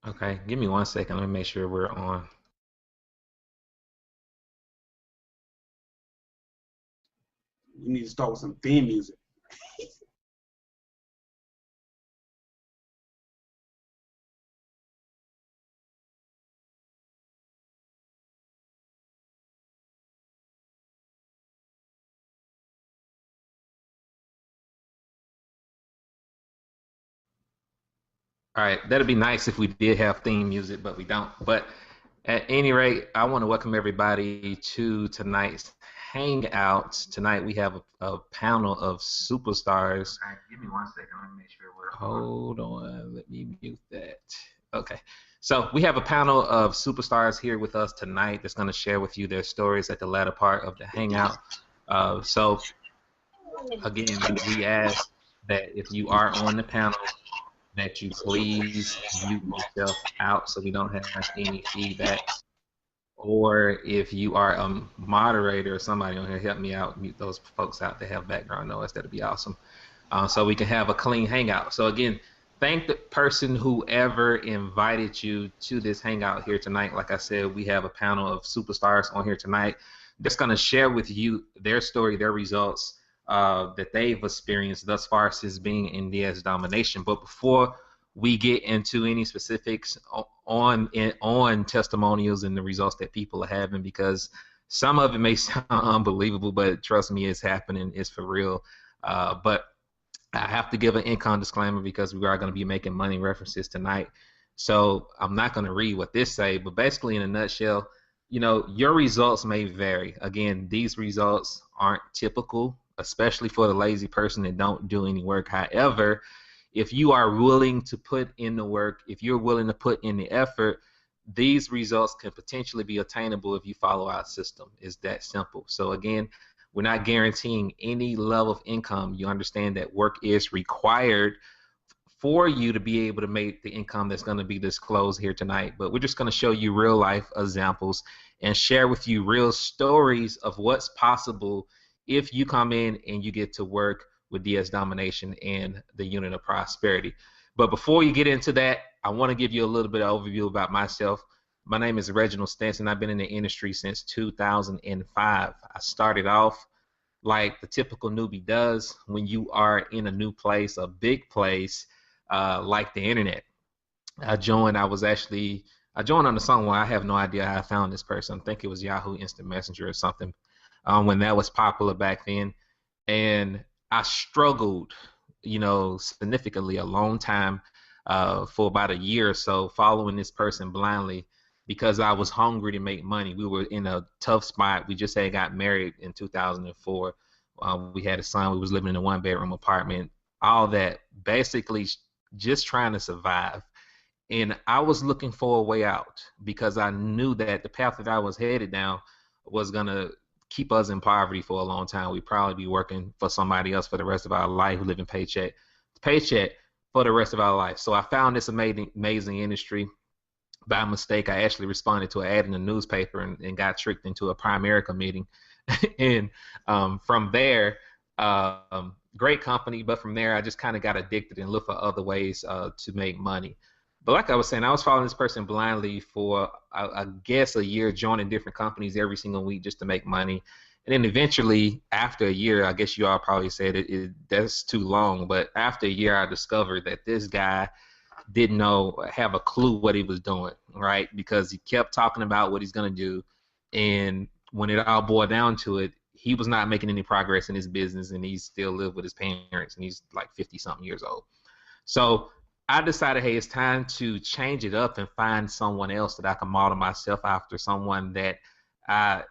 Okay, give me 1 second. Let me make sure we're on. You need to start with some theme music. All right, that'd be nice if we did have theme music, but we don't. But at any rate, I want to welcome everybody to tonight's Hangout. Tonight we have a panel of superstars. All right, give me 1 second. Let me make sure we're Hold on. Let me mute that. Okay. So we have a panel of superstars here with us tonight that's going to share with you their stories at the latter part of the Hangout. So again, we ask that if you are on the panel, that you please mute yourself out so we don't have any feedback. Or if you are a moderator or somebody on here, help me out, mute those folks out that have background noise. That'd be awesome. So we can have a clean hangout. So again, thank the person whoever invited you to this hangout here tonight. Like I said, we have a panel of superstars on here tonight that's going to share with you their story, their results that they've experienced thus far since being in DS Domination. But before we get into any specifics on testimonials and the results that people are having, because some of it may sound unbelievable, but trust me, it's happening. It's for real. But I have to give an income disclaimer because we are going to be making money references tonight. So I'm not going to read what this say, but basically in a nutshell, you know, your results may vary. Again, these results aren't typical, especially for the lazy person that don't do any work. However, if you are willing to put in the work, if you're willing to put in the effort, these results can potentially be attainable if you follow our system. It's that simple. So again, we're not guaranteeing any level of income. You understand that work is required for you to be able to make the income that's going to be disclosed here tonight. But we're just going to show you real life examples and share with you real stories of what's possible if you come in and you get to work with DS Domination and the Unit of Prosperity. But before you get into that, I want to give you a little bit of overview about myself. My name is Reginald Stenson. I've been in the industry since 2005. I started off like the typical newbie does when you are in a new place, a big place, like the internet. I joined on the song where I have no idea how I found this person. I think it was Yahoo Instant Messenger or something when that was popular back then. And I struggled, you know, significantly a long time for about a year or so following this person blindly because I was hungry to make money. We were in a tough spot. We just had got married in 2004. We had a son. We was living in a one-bedroom apartment. All that, basically just trying to survive. And I was looking for a way out because I knew that the path that I was headed down was going to keep us in poverty for a long time. We'd probably be working for somebody else for the rest of our life, living paycheck to paycheck for the rest of our life. So I found this amazing industry. By mistake, I actually responded to an ad in the newspaper and got tricked into a Primerica meeting. And from there, great company, but from there I just kind of got addicted and looked for other ways to make money. But like I was saying, I was following this person blindly for, I guess, a year, joining different companies every single week just to make money. And then eventually, after a year, I guess you all probably said that's too long, but after a year, I discovered that this guy didn't have a clue what he was doing, right? Because he kept talking about what he's going to do. And when it all boiled down to it, he was not making any progress in his business, and he still lived with his parents, and he's like 50-something years old. So I decided, hey, it's time to change it up and find someone else that I can model myself after, someone that I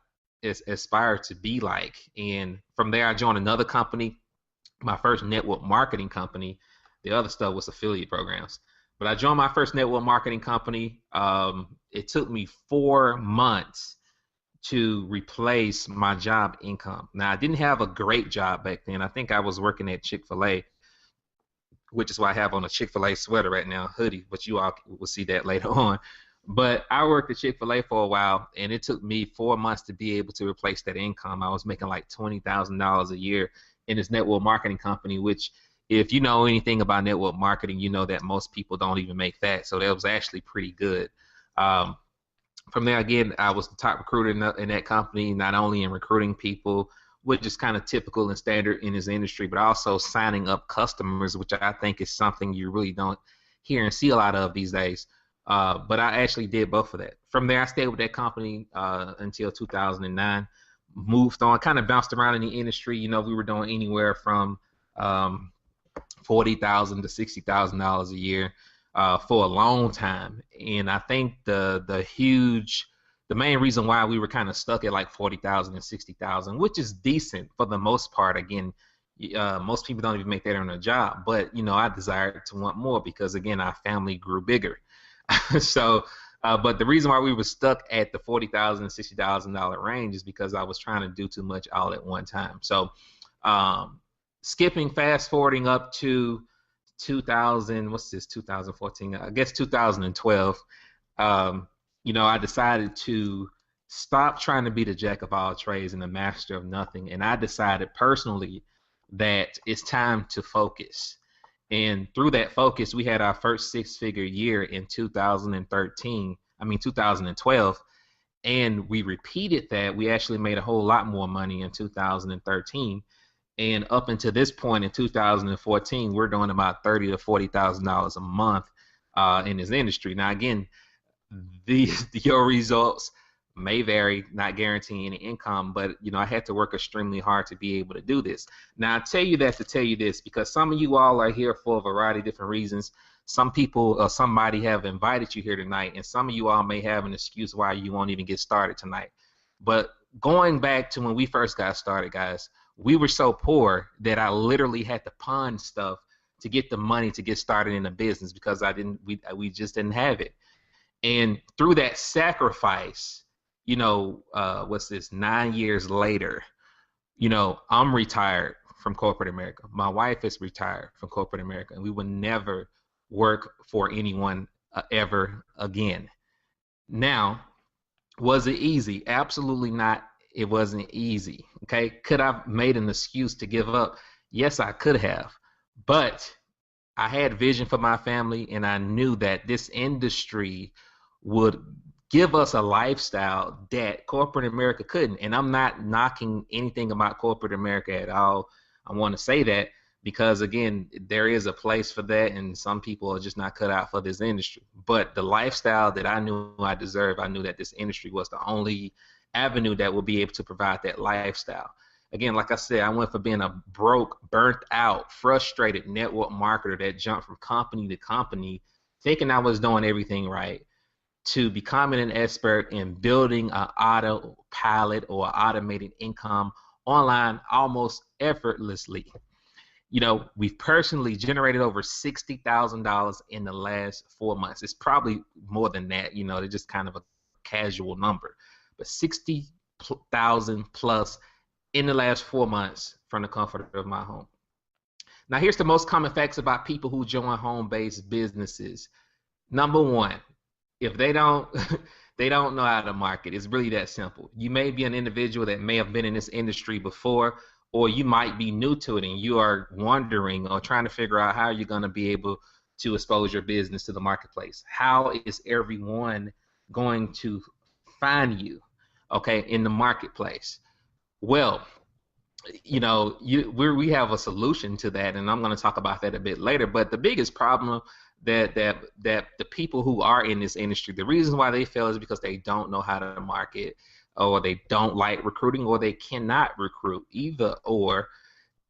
aspire to be like. And from there, I joined another company, my first network marketing company. The other stuff was affiliate programs. But I joined my first network marketing company. It took me 4 months to replace my job income. Now, I didn't have a great job back then. I think I was working at Chick-fil-A, which is why I have on a Chick-fil-A sweater right now, hoodie, but you all will see that later on. But I worked at Chick-fil-A for a while, and it took me 4 months to be able to replace that income. I was making like $20,000 a year in this network marketing company, which if you know anything about network marketing, you know that most people don't even make that. So that was actually pretty good. Um, from there, again, I was the top recruiter in that company, not only in recruiting people, which is kind of typical and standard in this industry, but also signing up customers, which I think is something you really don't hear and see a lot of these days. But I actually did both of that. From there, I stayed with that company until 2009. Moved on, kind of bounced around in the industry. You know, we were doing anywhere from um, $40,000 to $60,000 a year for a long time. And I think the main reason why we were kind of stuck at like 40,000 and 60,000, which is decent for the most part. Again, most people don't even make that on a job, but you know, I desired to want more because again, our family grew bigger. So, but the reason why we were stuck at the $40,000 and $60,000 range is because I was trying to do too much all at one time. So, fast forwarding up to 2000, what's this, 2014? I guess 2012. You know, I decided to stop trying to be the jack of all trades and the master of nothing, and I decided personally that it's time to focus. And through that focus, we had our first six-figure year in 2012, and we repeated that. We actually made a whole lot more money in 2013, and up until this point in 2014, we're doing about $30,000 to $40,000 a month in this industry. Now, again, your results may vary, not guaranteeing any income, but you know, I had to work extremely hard to be able to do this. Now I tell you that to tell you this because some of you all are here for a variety of different reasons. Some people or somebody have invited you here tonight, and some of you all may have an excuse why you won't even get started tonight. But going back to when we first got started, guys, we were so poor that I literally had to pawn stuff to get the money to get started in a business because we just didn't have it. And through that sacrifice, you know, what's this, 9 years later, you know, I'm retired from corporate America. My wife is retired from corporate America, and we will never work for anyone ever again. Now, was it easy? Absolutely not. It wasn't easy. Okay. Could I have made an excuse to give up? Yes, I could have. But I had vision for my family, and I knew that this industry would give us a lifestyle that corporate America couldn't. And I'm not knocking anything about corporate America at all. I want to say that because, again, there is a place for that, and some people are just not cut out for this industry. But the lifestyle that I knew I deserved, I knew that this industry was the only avenue that would be able to provide that lifestyle. Again, like I said, I went from being a broke, burnt out, frustrated network marketer that jumped from company to company, thinking I was doing everything right, to becoming an expert in building an autopilot or automated income online almost effortlessly. You know, we've personally generated over $60,000 in the last 4 months. It's probably more than that, you know, it's just kind of a casual number. But 60,000 plus in the last 4 months from the comfort of my home. Now, here's the most common facts about people who join home-based businesses. Number one, if they don't they don't know how to market. It's really that simple. You may be an individual that may have been in this industry before, or you might be new to it and you are wondering or trying to figure out how you're going to be able to expose your business to the marketplace. How is everyone going to find you, okay, in the marketplace? Well, you know, we have a solution to that, and I'm going to talk about that a bit later. But the biggest problem that the people who are in this industry, the reason why they fail is because they don't know how to market, or they don't like recruiting, or they cannot recruit either, or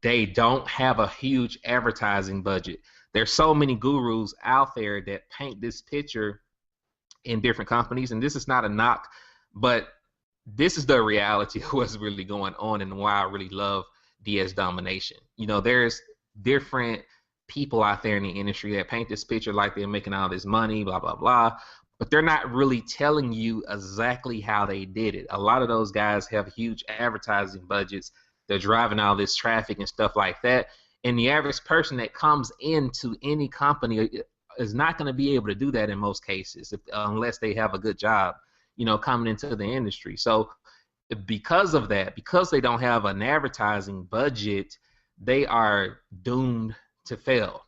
they don't have a huge advertising budget. There's so many gurus out there that paint this picture in different companies, and this is not a knock, but this is the reality of what's really going on and why I really love DS Domination. You know, there's different people out there in the industry that paint this picture like they're making all this money, blah, blah, blah. But they're not really telling you exactly how they did it. A lot of those guys have huge advertising budgets. They're driving all this traffic and stuff like that. And the average person that comes into any company is not going to be able to do that in most cases, unless they have a good job, coming into the industry. So because of that, because they don't have an advertising budget, they are doomed to fail.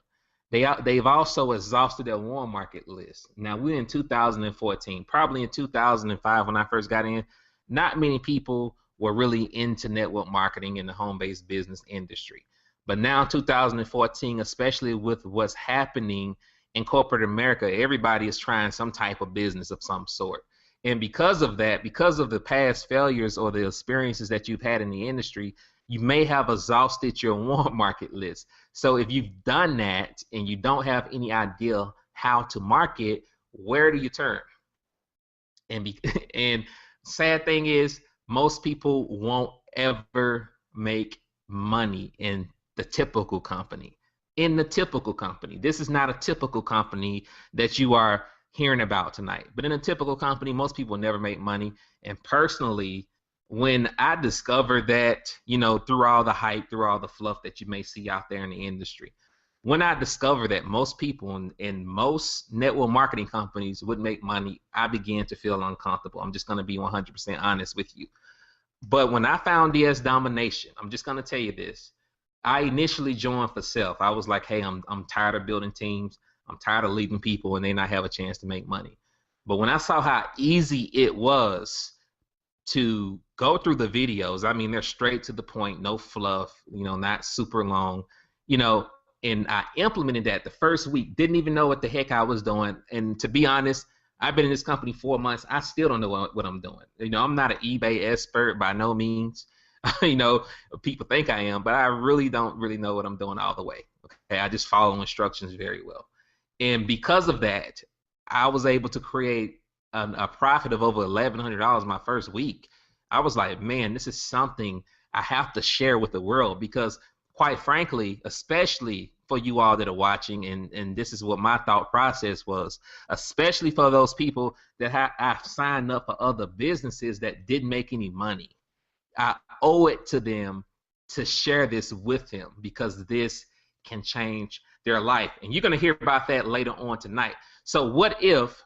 They've also exhausted their warm market list. Now, we're in 2014. Probably in 2005 when I first got in, not many people were really into network marketing in the home-based business industry. But now 2014, especially with what's happening in corporate America, everybody is trying some type of business of some sort. And because of that, because of the past failures or the experiences that you've had in the industry, you may have exhausted your warm market list. So if you've done that and you don't have any idea how to market, where do you turn? And sad thing is, most people won't ever make money in the typical company. In the typical company. This is not a typical company that you are hearing about tonight. But in a typical company, most people never make money. And personally, when I discovered that, through all the hype, through all the fluff that you may see out there in the industry, when I discovered that most people in most network marketing companies would make money, I began to feel uncomfortable. I'm just going to be 100% honest with you. But when I found DS Domination, I'm just going to tell you this. I initially joined for self. I was like, hey, I'm tired of building teams. I'm tired of leading people and they not have a chance to make money. But when I saw how easy it was to go through the videos, I mean, they're straight to the point, no fluff, not super long, and I implemented that the first week, didn't even know what the heck I was doing. And to be honest, I've been in this company 4 months. I still don't know what I'm doing. I'm not an eBay expert by no means. People think I am, but I really don't know what I'm doing all the way. Okay, I just follow instructions very well. And because of that, I was able to create a profit of over $1,100 my first week. I was like, man, this is something I have to share with the world because, quite frankly, especially for you all that are watching, and this is what my thought process was, especially for those people that I've signed up for other businesses that didn't make any money. I owe it to them to share this with them because this can change their life. And you're going to hear about that later on tonight. So what if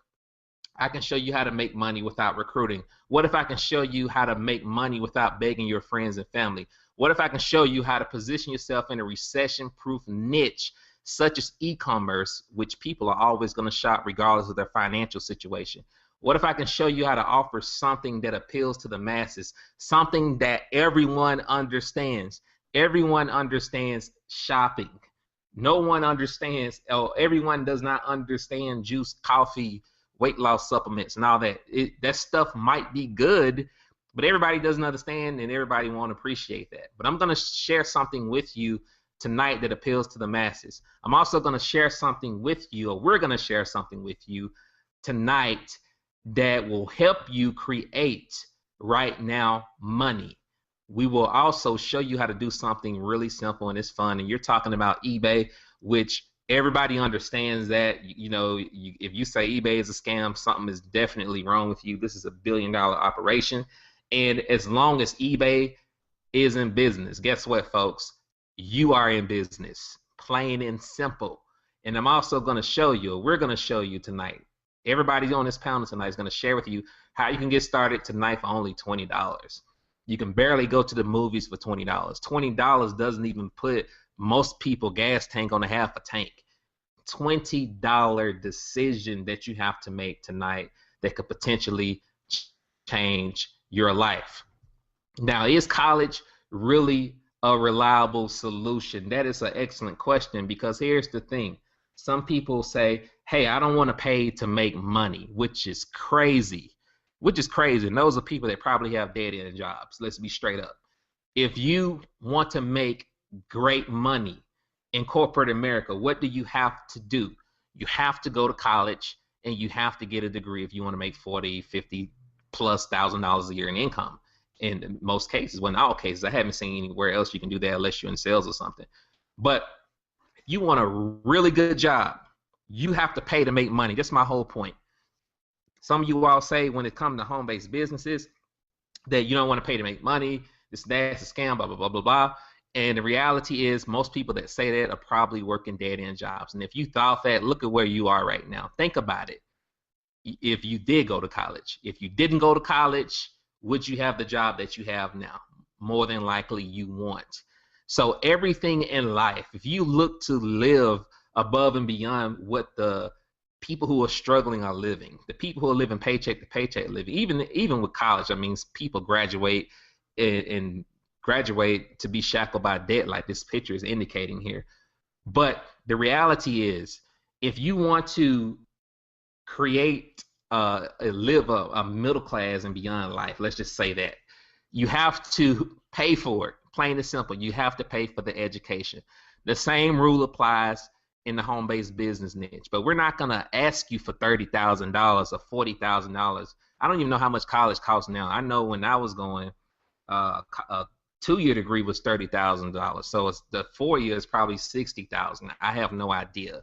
I can show you how to make money without recruiting? What if I can show you how to make money without begging your friends and family? What if I can show you how to position yourself in a recession-proof niche such as e-commerce, which people are always going to shop regardless of their financial situation? What if I can show you how to offer something that appeals to the masses, something that everyone understands? Everyone understands shopping. No one understands, or everyone does not understand juice, coffee, weight loss supplements, and all that. That stuff might be good, but everybody doesn't understand, and everybody won't appreciate that. But I'm going to share something with you tonight that appeals to the masses. I'm also going to share something with you, or we're going to share something with you tonight that will help you create right now money. We will also show you how to do something really simple and it's fun. And you're talking about eBay, which everybody understands that, if you say eBay is a scam, something is definitely wrong with you. This is a billion-dollar operation. And as long as eBay is in business, guess what, folks? You are in business, plain and simple. And I'm also going to show you, we're going to show you tonight, everybody on this panel tonight is going to share with you how you can get started tonight for only $20. You can barely go to the movies for $20. $20 doesn't even put most people gas tank on a half a tank. $20 decision that you have to make tonight that could potentially change your life. Now, is college really a reliable solution? That is an excellent question, because here's the thing. Some people say, hey, I don't want to pay to make money, which is crazy. And those are people that probably have dead-end jobs. Let's be straight up. If you want to make great money in corporate America, what do you have to do? You have to go to college and you have to get a degree if you want to make $40,000, $50,000+ a year in income. In most cases, well, in all cases, I haven't seen anywhere else you can do that unless you're in sales or something. But you want a really good job, you have to pay to make money. That's my whole point. Some of you all say when it comes to home-based businesses that you don't want to pay to make money, that's a scam, blah, blah, blah, blah, blah. And the reality is most people that say that are probably working dead-end jobs. And if you thought that, look at where you are right now. Think about it. If you did go to college, if you didn't go to college, would you have the job that you have now? More than likely you won't. So everything in life, if you look to live above and beyond what the people who are struggling are living, the people who are living paycheck to paycheck living, even with college, I mean, people graduate and graduate to be shackled by debt like this picture is indicating here. But the reality is, if you want to create live a middle class and beyond life, let's just say that, you have to pay for it. Plain and simple, you have to pay for the education. The same rule applies in the home-based business niche, but we're not going to ask you for $30,000 or $40,000. I don't even know how much college costs now. I know when I was going, a 2-year degree was $30,000. So it's the 4-year is probably $60,000. I have no idea.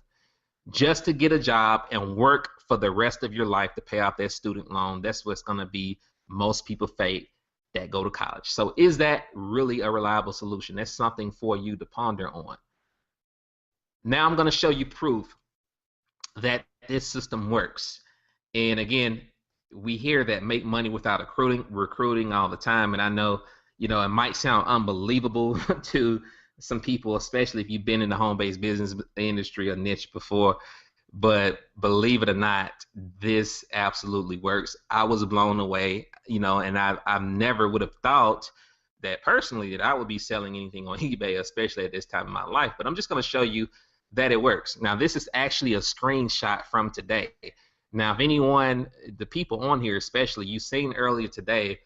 Just to get a job and work for the rest of your life to pay off that student loan, that's what's going to be most people's fate that go to college. So is that really a reliable solution? That's something for you to ponder on. Now I'm going to show you proof that this system works. And again, we hear that make money without recruiting all the time. And I know, it might sound unbelievable to some people, especially if you've been in the home-based business industry or niche before. But believe it or not, this absolutely works. I was blown away, and I never would have thought that personally that I would be selling anything on eBay, especially at this time in my life. But I'm just going to show you that it works. Now, this is actually a screenshot from today. Now, if anyone, the people on here especially, you've seen earlier today,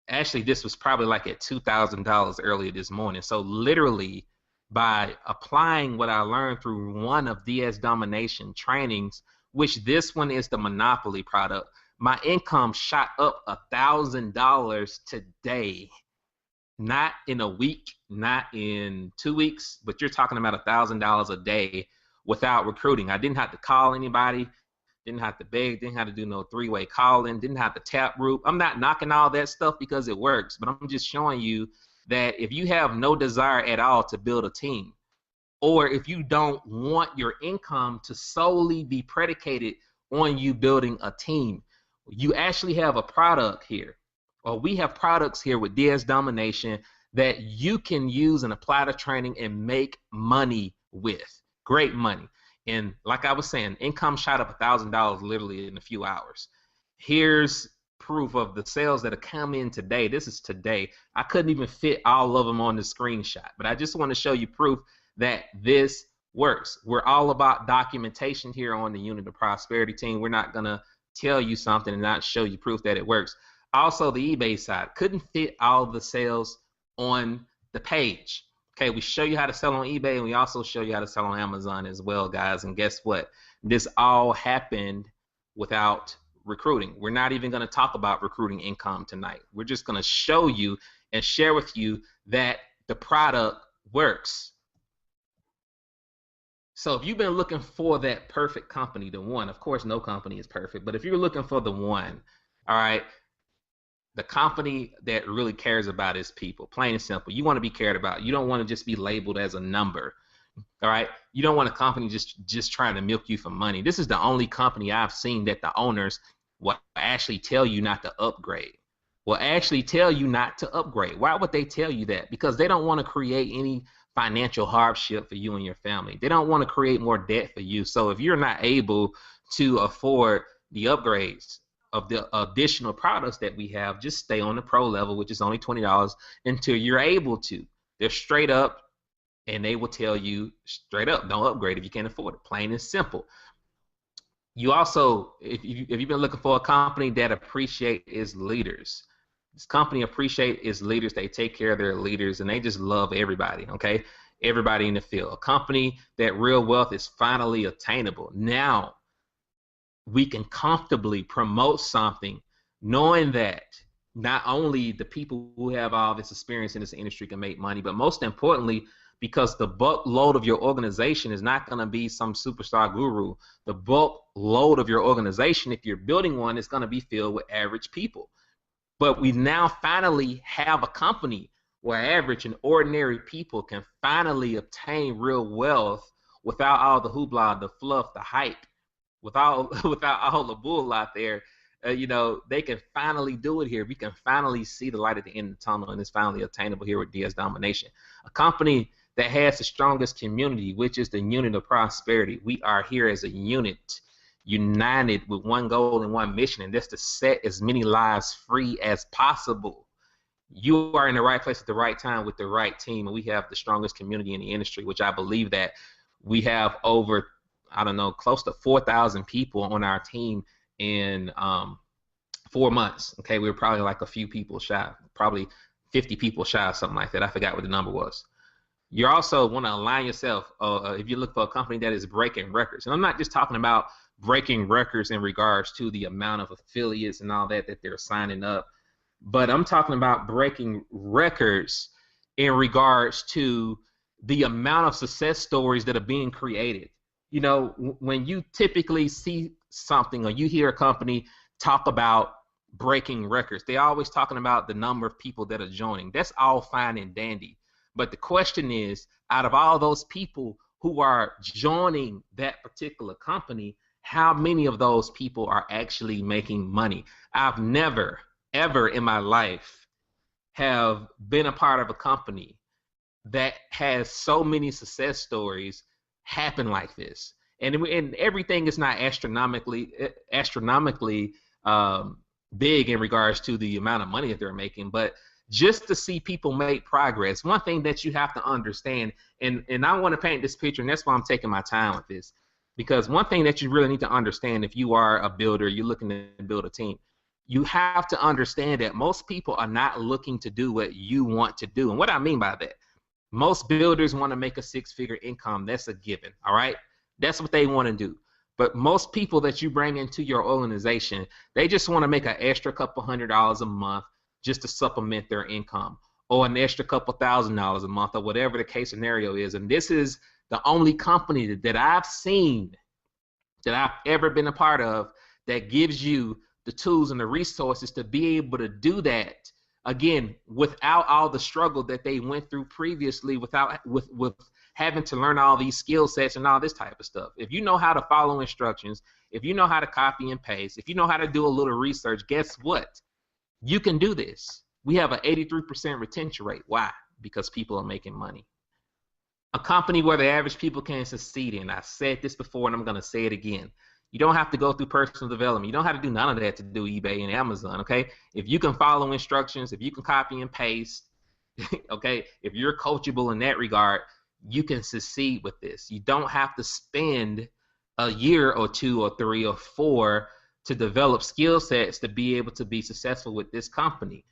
actually this was probably like at $2,000 earlier this morning. So literally, by applying what I learned through one of DS Domination trainings, which this one is the Monopoly product, my income shot up $1,000 today. Not in a week, not in 2 weeks, but you're talking about $1,000 a day without recruiting. I didn't have to call anybody, didn't have to beg, didn't have to do no three-way calling, didn't have to tap root. I'm not knocking all that stuff because it works, but I'm just showing you that if you have no desire at all to build a team, or if you don't want your income to solely be predicated on you building a team, you actually have a product here, or we have products here with DS Domination that you can use and apply to training and make money with. Great money. And like I was saying, income shot up $1,000 literally in a few hours. Here's proof of the sales that have come in today. This is today. I couldn't even fit all of them on the screenshot, but I just want to show you proof that this works. We're all about documentation here on the Unit of Prosperity team. We're not going to tell you something and not show you proof that it works. Also, the eBay side couldn't fit all the sales on the page. Okay, we show you how to sell on eBay, and we also show you how to sell on Amazon as well, guys. And guess what? This all happened without recruiting. We're not even going to talk about recruiting income tonight. We're just going to show you and share with you that the product works. So if you've been looking for that perfect company, the one, of course no company is perfect, but if you're looking for the one, all right, the company that really cares about is people, plain and simple. You want to be cared about. You don't want to just be labeled as a number, all right? You don't want a company just trying to milk you for money. This is the only company I've seen that the owners will actually tell you not to upgrade. Will actually tell you not to upgrade. Why would they tell you that? Because they don't want to create any financial hardship for you and your family. They don't want to create more debt for you. So if you're not able to afford the upgrades of the additional products that we have, just stay on the pro level, which is only $20 until you're able to. They're straight up, and they will tell you straight up, don't upgrade if you can't afford it. Plain and simple. You also, if you've been looking for a company that appreciates its leaders, this company appreciates its leaders. They take care of their leaders, and they just love everybody, okay? Everybody in the field. A company that real wealth is finally attainable. Now, we can comfortably promote something knowing that not only the people who have all this experience in this industry can make money, but most importantly, because the bulk load of your organization is not going to be some superstar guru. The bulk load of your organization, if you're building one, is going to be filled with average people. But we now finally have a company where average and ordinary people can finally obtain real wealth without all the hoopla, the fluff, the hype, without without all the bull out there. They can finally do it here. We can finally see the light at the end of the tunnel, and it's finally attainable here with DS Domination, a company that has the strongest community, which is the unit of prosperity. We are here as a unit, united with one goal and one mission, and that's to set as many lives free as possible. You are in the right place at the right time with the right team, and we have the strongest community in the industry, which I believe that we have over, I don't know, close to 4,000 people on our team in 4 months. Okay, we were probably like a few people shy, probably 50 people shy, something like that. I forgot what the number was. You also want to align yourself if you look for a company that is breaking records. And I'm not just talking about breaking records in regards to the amount of affiliates and all that they're signing up, but I'm talking about breaking records in regards to the amount of success stories that are being created. When you typically see something or you hear a company talk about breaking records, they're always talking about the number of people that are joining. That's all fine and dandy. But the question is, out of all those people who are joining that particular company, how many of those people are actually making money? I've never, ever in my life have been a part of a company that has so many success stories happen like this. And everything is not astronomically big in regards to the amount of money that they're making, but just to see people make progress. One thing that you have to understand, and I want to paint this picture, and that's why I'm taking my time with this, because one thing that you really need to understand if you are a builder, you're looking to build a team, you have to understand that most people are not looking to do what you want to do. And what I mean by that, most builders want to make a six-figure income. That's a given, all right? That's what they want to do. But most people that you bring into your organization, they just want to make an extra couple $100 a month just to supplement their income, or an extra couple $1,000s a month, or whatever the case scenario is. And this is the only company that I've seen, that I've ever been a part of, that gives you the tools and the resources to be able to do that, again, without all the struggle that they went through previously, with having to learn all these skill sets and all this type of stuff. If you know how to follow instructions, if you know how to copy and paste, if you know how to do a little research, guess what? You can do this. We have an 83% retention rate. Why? Because people are making money. A company where the average people can succeed in. I said this before, and I'm going to say it again. You don't have to go through personal development. You don't have to do none of that to do eBay and Amazon, okay? If you can follow instructions, if you can copy and paste, okay, if you're coachable in that regard, you can succeed with this. You don't have to spend a year or 2 or 3 or 4 to develop skill sets to be able to be successful with this company.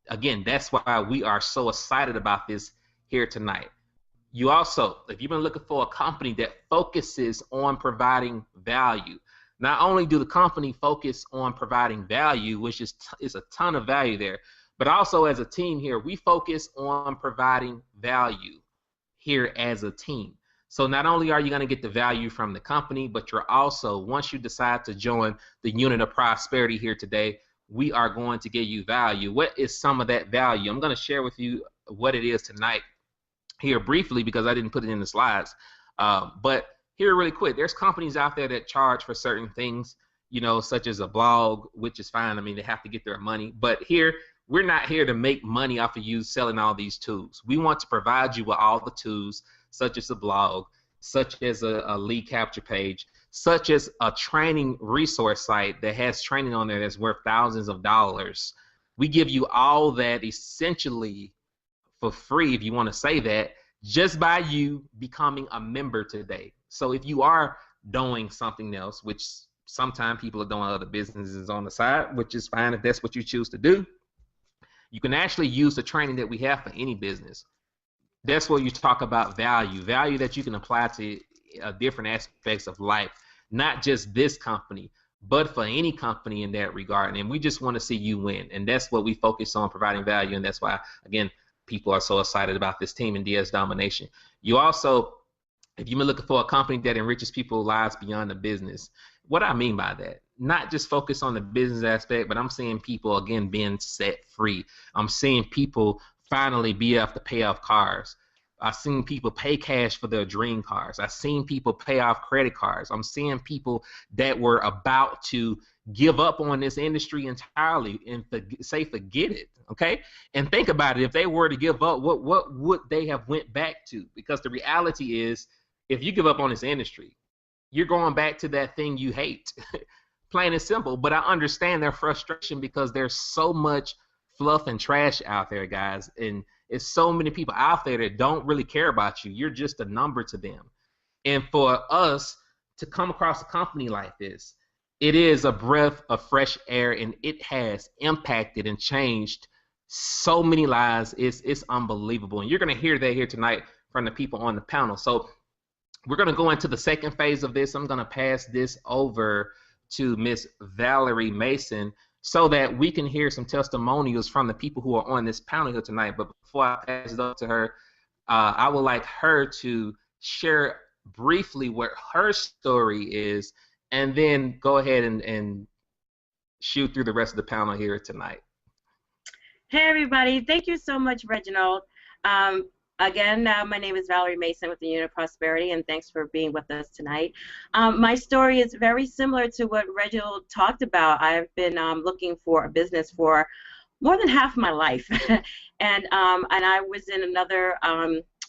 Again, that's why we are so excited about this here tonight. You also, if you've been looking for a company that focuses on providing value, not only do the company focus on providing value, which is a ton of value there, but also as a team here, we focus on providing value here as a team. So not only are you going to get the value from the company, but you're also, once you decide to join the unit of prosperity here today, we are going to give you value. What is some of that value? I'm going to share with you what it is tonight here briefly, because I didn't put it in the slides. But here really quick, there's companies out there that charge for certain things, such as a blog, which is fine. I mean, they have to get their money. But here, we're not here to make money off of you selling all these tools. We want to provide you with all the tools, such as a blog, such as a lead capture page, such as a training resource site that has training on there that's worth thousands of dollars. We give you all that essentially for free, if you want to say that, just by you becoming a member today. So if you are doing something else, which sometimes people are doing other businesses on the side, which is fine if that's what you choose to do, you can actually use the training that we have for any business. That's where you talk about value that you can apply to different aspects of life, not just this company, but for any company in that regard. And we just want to see you win. And that's what we focus on, providing value. And that's why, again, people are so excited about this team in DS Domination. You also, if you're looking for a company that enriches people's lives beyond the business, what I mean by that, not just focus on the business aspect, but I'm seeing people, again, being set free. I'm seeing people finally be able to pay off cars. I've seen people pay cash for their dream cars. I've seen people pay off credit cards. I'm seeing people that were about to give up on this industry entirely and say forget it, okay? And think about it. If they were to give up, what would they have went back to? Because the reality is, if you give up on this industry, you're going back to that thing you hate. Plain and simple. But I understand their frustration because there's so much fluff and trash out there, guys. And it's so many people out there that don't really care about you. You're just a number to them. And for us to come across a company like this, it is a breath of fresh air, and it has impacted and changed so many lives. It's unbelievable. And you're going to hear that here tonight from the people on the panel. So we're going to go into the second phase of this. I'm going to pass this over to Miss Valerie Mason so that we can hear some testimonials from the people who are on this panel here tonight. But before I pass it up to her, I would like her to share briefly what her story is, and then go ahead and shoot through the rest of the panel here tonight. Hey, everybody. Thank you so much, Reginald. Again, my name is Valerie Mason with the Unit of Prosperity, and thanks for being with us tonight. My story is very similar to what Reginald talked about. I've been looking for a business for more than half my life, and I was in another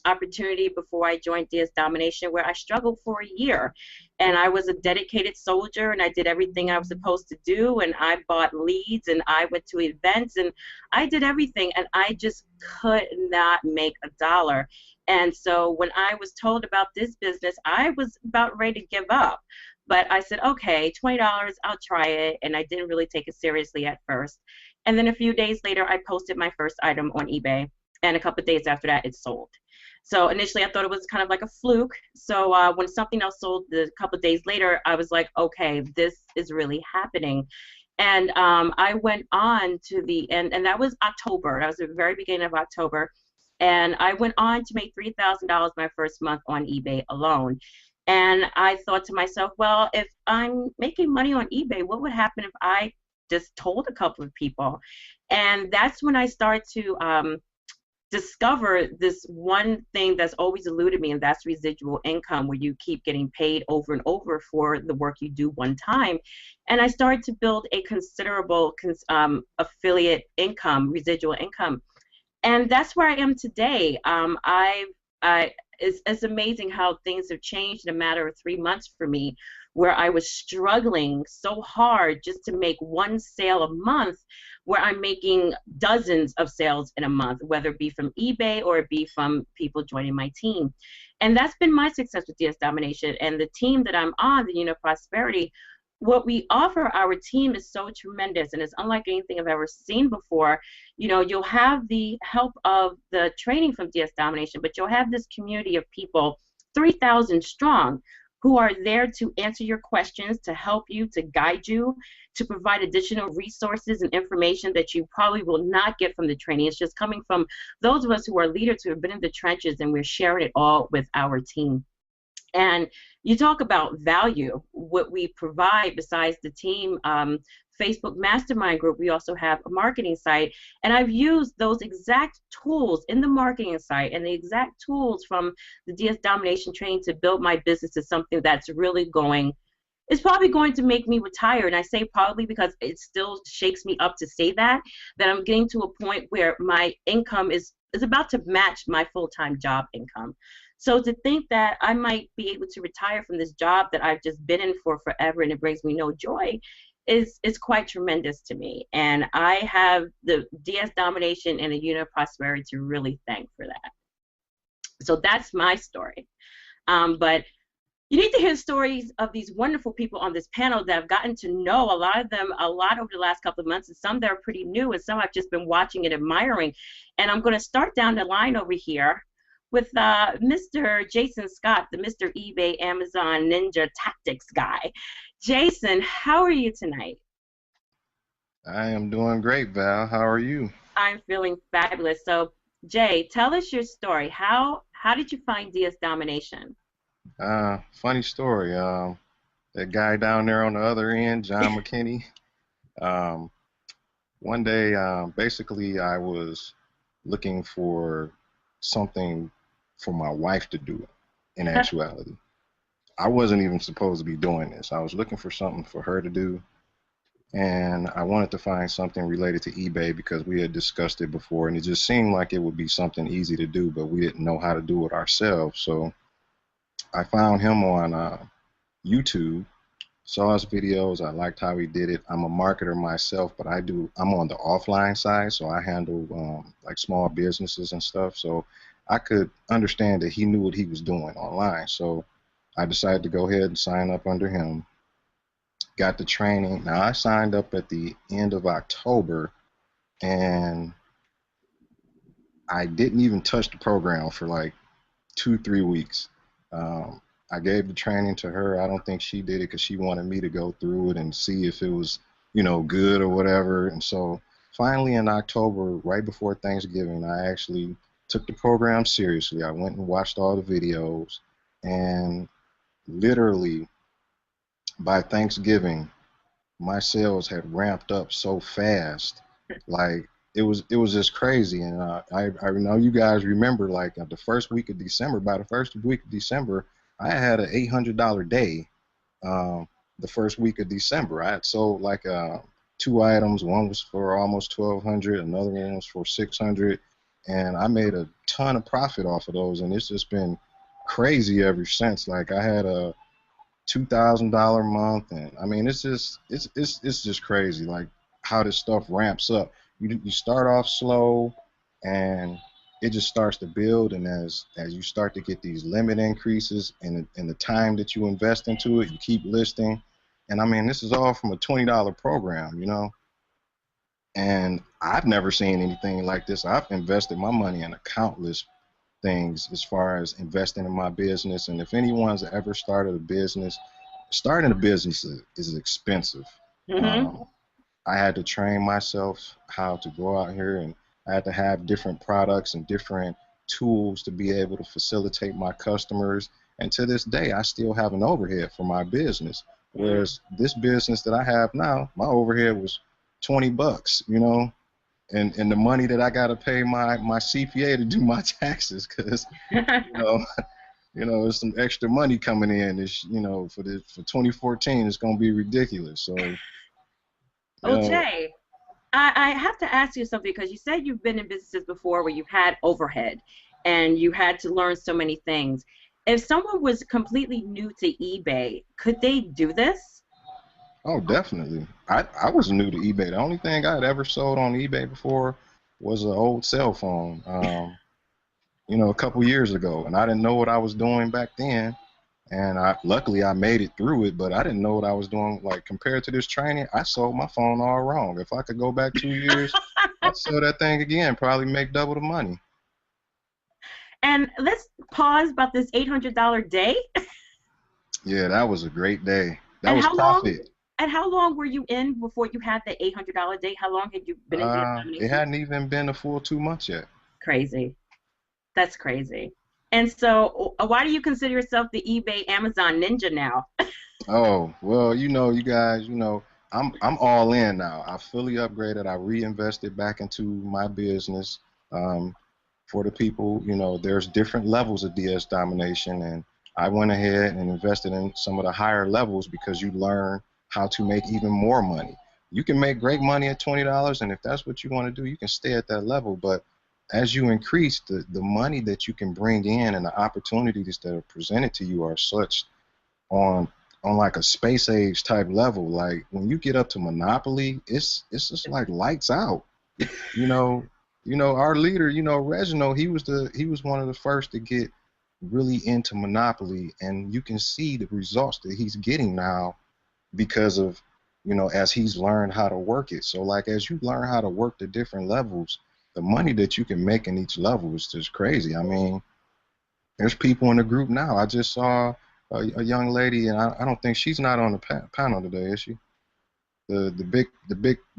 opportunity before I joined DS Domination where I struggled for a year. And I was a dedicated soldier, and I did everything I was supposed to do, and I bought leads, and I went to events, and I did everything, and I just could not make a dollar. And so when I was told about this business, I was about ready to give up. But I said, okay, $20, I'll try it, and I didn't really take it seriously at first. And then a few days later, I posted my first item on eBay, and a couple of days after that, it sold. So initially, I thought it was kind of like a fluke. So when something else sold a couple of days later, I was like, okay, this is really happening. And I went on to the end, and that was October. That was the very beginning of October. And I went on to make $3,000 my first month on eBay alone. And I thought to myself, well, if I'm making money on eBay, what would happen if I just told a couple of people? And that's when I started to discover this one thing that's always eluded me, and that's residual income, where you keep getting paid over and over for the work you do one time. And I started to build a considerable affiliate income, residual income. And that's where I am today. It's amazing how things have changed in a matter of 3 months for me, where I was struggling so hard just to make one sale a month, where I'm making dozens of sales in a month, whether it be from eBay or it be from people joining my team. And that's been my success with DS Domination. And the team that I'm on, the Unit of Prosperity, what we offer our team is so tremendous, and it's unlike anything I've ever seen before. You know, you'll have the help of the training from DS Domination, but you'll have this community of people, 3,000 strong, who are there to answer your questions, to help you, to guide you, to provide additional resources and information that you probably will not get from the training. It's just coming from those of us who are leaders who have been in the trenches, and we're sharing it all with our team. And you talk about value, what we provide besides the team. Facebook Mastermind Group, we also have a marketing site, and I've used those exact tools in the marketing site and the exact tools from the DS Domination training to build my business to something that's really going, it's probably going to make me retire. And I say probably because it still shakes me up to say that I'm getting to a point where my income is about to match my full-time job income. So to think that I might be able to retire from this job that I've just been in for forever and it brings me no joy is quite tremendous to me. And I have the DS Domination and the Unit of Prosperity to really thank for that. So that's my story. But you need to hear stories of these wonderful people on this panel that I've gotten to know, a lot of them, a lot over the last couple of months, and some that are pretty new, and some I've just been watching and admiring. And I'm going to start down the line over here with Mr. Jason Scott, the Mr. eBay Amazon Ninja Tactics guy. Jason, how are you tonight? I am doing great, Val. How are you? I'm feeling fabulous. So Jay, tell us your story. How did you find DS Domination? Funny story. That guy down there on the other end, John McKinney. Um, One day, basically, I was looking for something for my wife to do. In actuality, I wasn't even supposed to be doing this. I was looking for something for her to do, and I wanted to find something related to eBay because we had discussed it before, and it just seemed like it would be something easy to do, but we didn't know how to do it ourselves. So I found him on YouTube, saw his videos. I liked how he did it. I'm a marketer myself, but I'm on the offline side, so I handle like small businesses and stuff. So I could understand that he knew what he was doing online. So I decided to go ahead and sign up under him. Got the training. Now I signed up at the end of October, and I didn't even touch the program for like 2, 3 weeks. Um, I gave the training to her. I don't think she did it because she wanted me to go through it and see if it was, good or whatever. And so finally in October, right before Thanksgiving, I actually took the program seriously. I went and watched all the videos, and literally by Thanksgiving, my sales had ramped up so fast, like it was just crazy. And I know you guys remember, like the first week of December. By the first week of December, I had an $800 day. The first week of December, I had sold like 2 items. One was for almost 1,200, another one was for 600, and I made a ton of profit off of those. And it's just been crazy ever since. Like I had a $2,000 month, and I mean it's just crazy, like how this stuff ramps up. You start off slow, and it just starts to build, and as you start to get these limit increases in the time that you invest into it, you keep listing. And I mean, this is all from a $20 program, and I've never seen anything like this. I've invested my money in countless things as far as investing in my business. And if anyone's ever started a business, starting a business is expensive. Mm-hmm. I had to train myself how to go out here, and I had to have different products and different tools to be able to facilitate my customers. And to this day, I still have an overhead for my business. Whereas this business that I have now, my overhead was $20, and the money that I got to pay my CPA to do my taxes, because there's some extra money coming in. This, for 2014, it's gonna be ridiculous. So, Well, Jay, I have to ask you something, because you said you've been in businesses before where you've had overhead and you had to learn so many things. If someone was completely new to eBay, could they do this? oh, definitely. I was new to eBay. The only thing I had ever sold on eBay before was an old cell phone. A couple years ago, and I didn't know what I was doing back then. And luckily I made it through it, but I didn't know what I was doing. Like, compared to this training, I sold my phone all wrong. If I could go back 2 years, I'd sell that thing again, probably make double the money. And let's pause about this $800 day. Yeah, that was a great day. That And was how long? profit. And how long were you in before you had the $800 day? How long had you been in the It domination? hadn't even been a full 2 months yet. Crazy. That's crazy. And so, why do you consider yourself the eBay Amazon ninja now? Oh, well, you guys, I'm all in now. I fully upgraded. I reinvested back into my business. For the people, there's different levels of DS domination, and I went ahead and invested in some of the higher levels because you learn how to make even more money. You can make great money at $20, and if that's what you want to do, you can stay at that level. But as you increase, the money that you can bring in and the opportunities that are presented to you are such on like a space age type level. Like, when you get up to Monopoly, it's just like lights out. You know, our leader, Reginald, he was one of the first to get really into Monopoly, and you can see the results that he's getting now because of, as he's learned how to work it. So, like, as you learn how to work the different levels, the money that you can make in each level is just crazy. I mean, there's people in the group now. I just saw a young lady, and I don't think she's not on the panel today, is she? The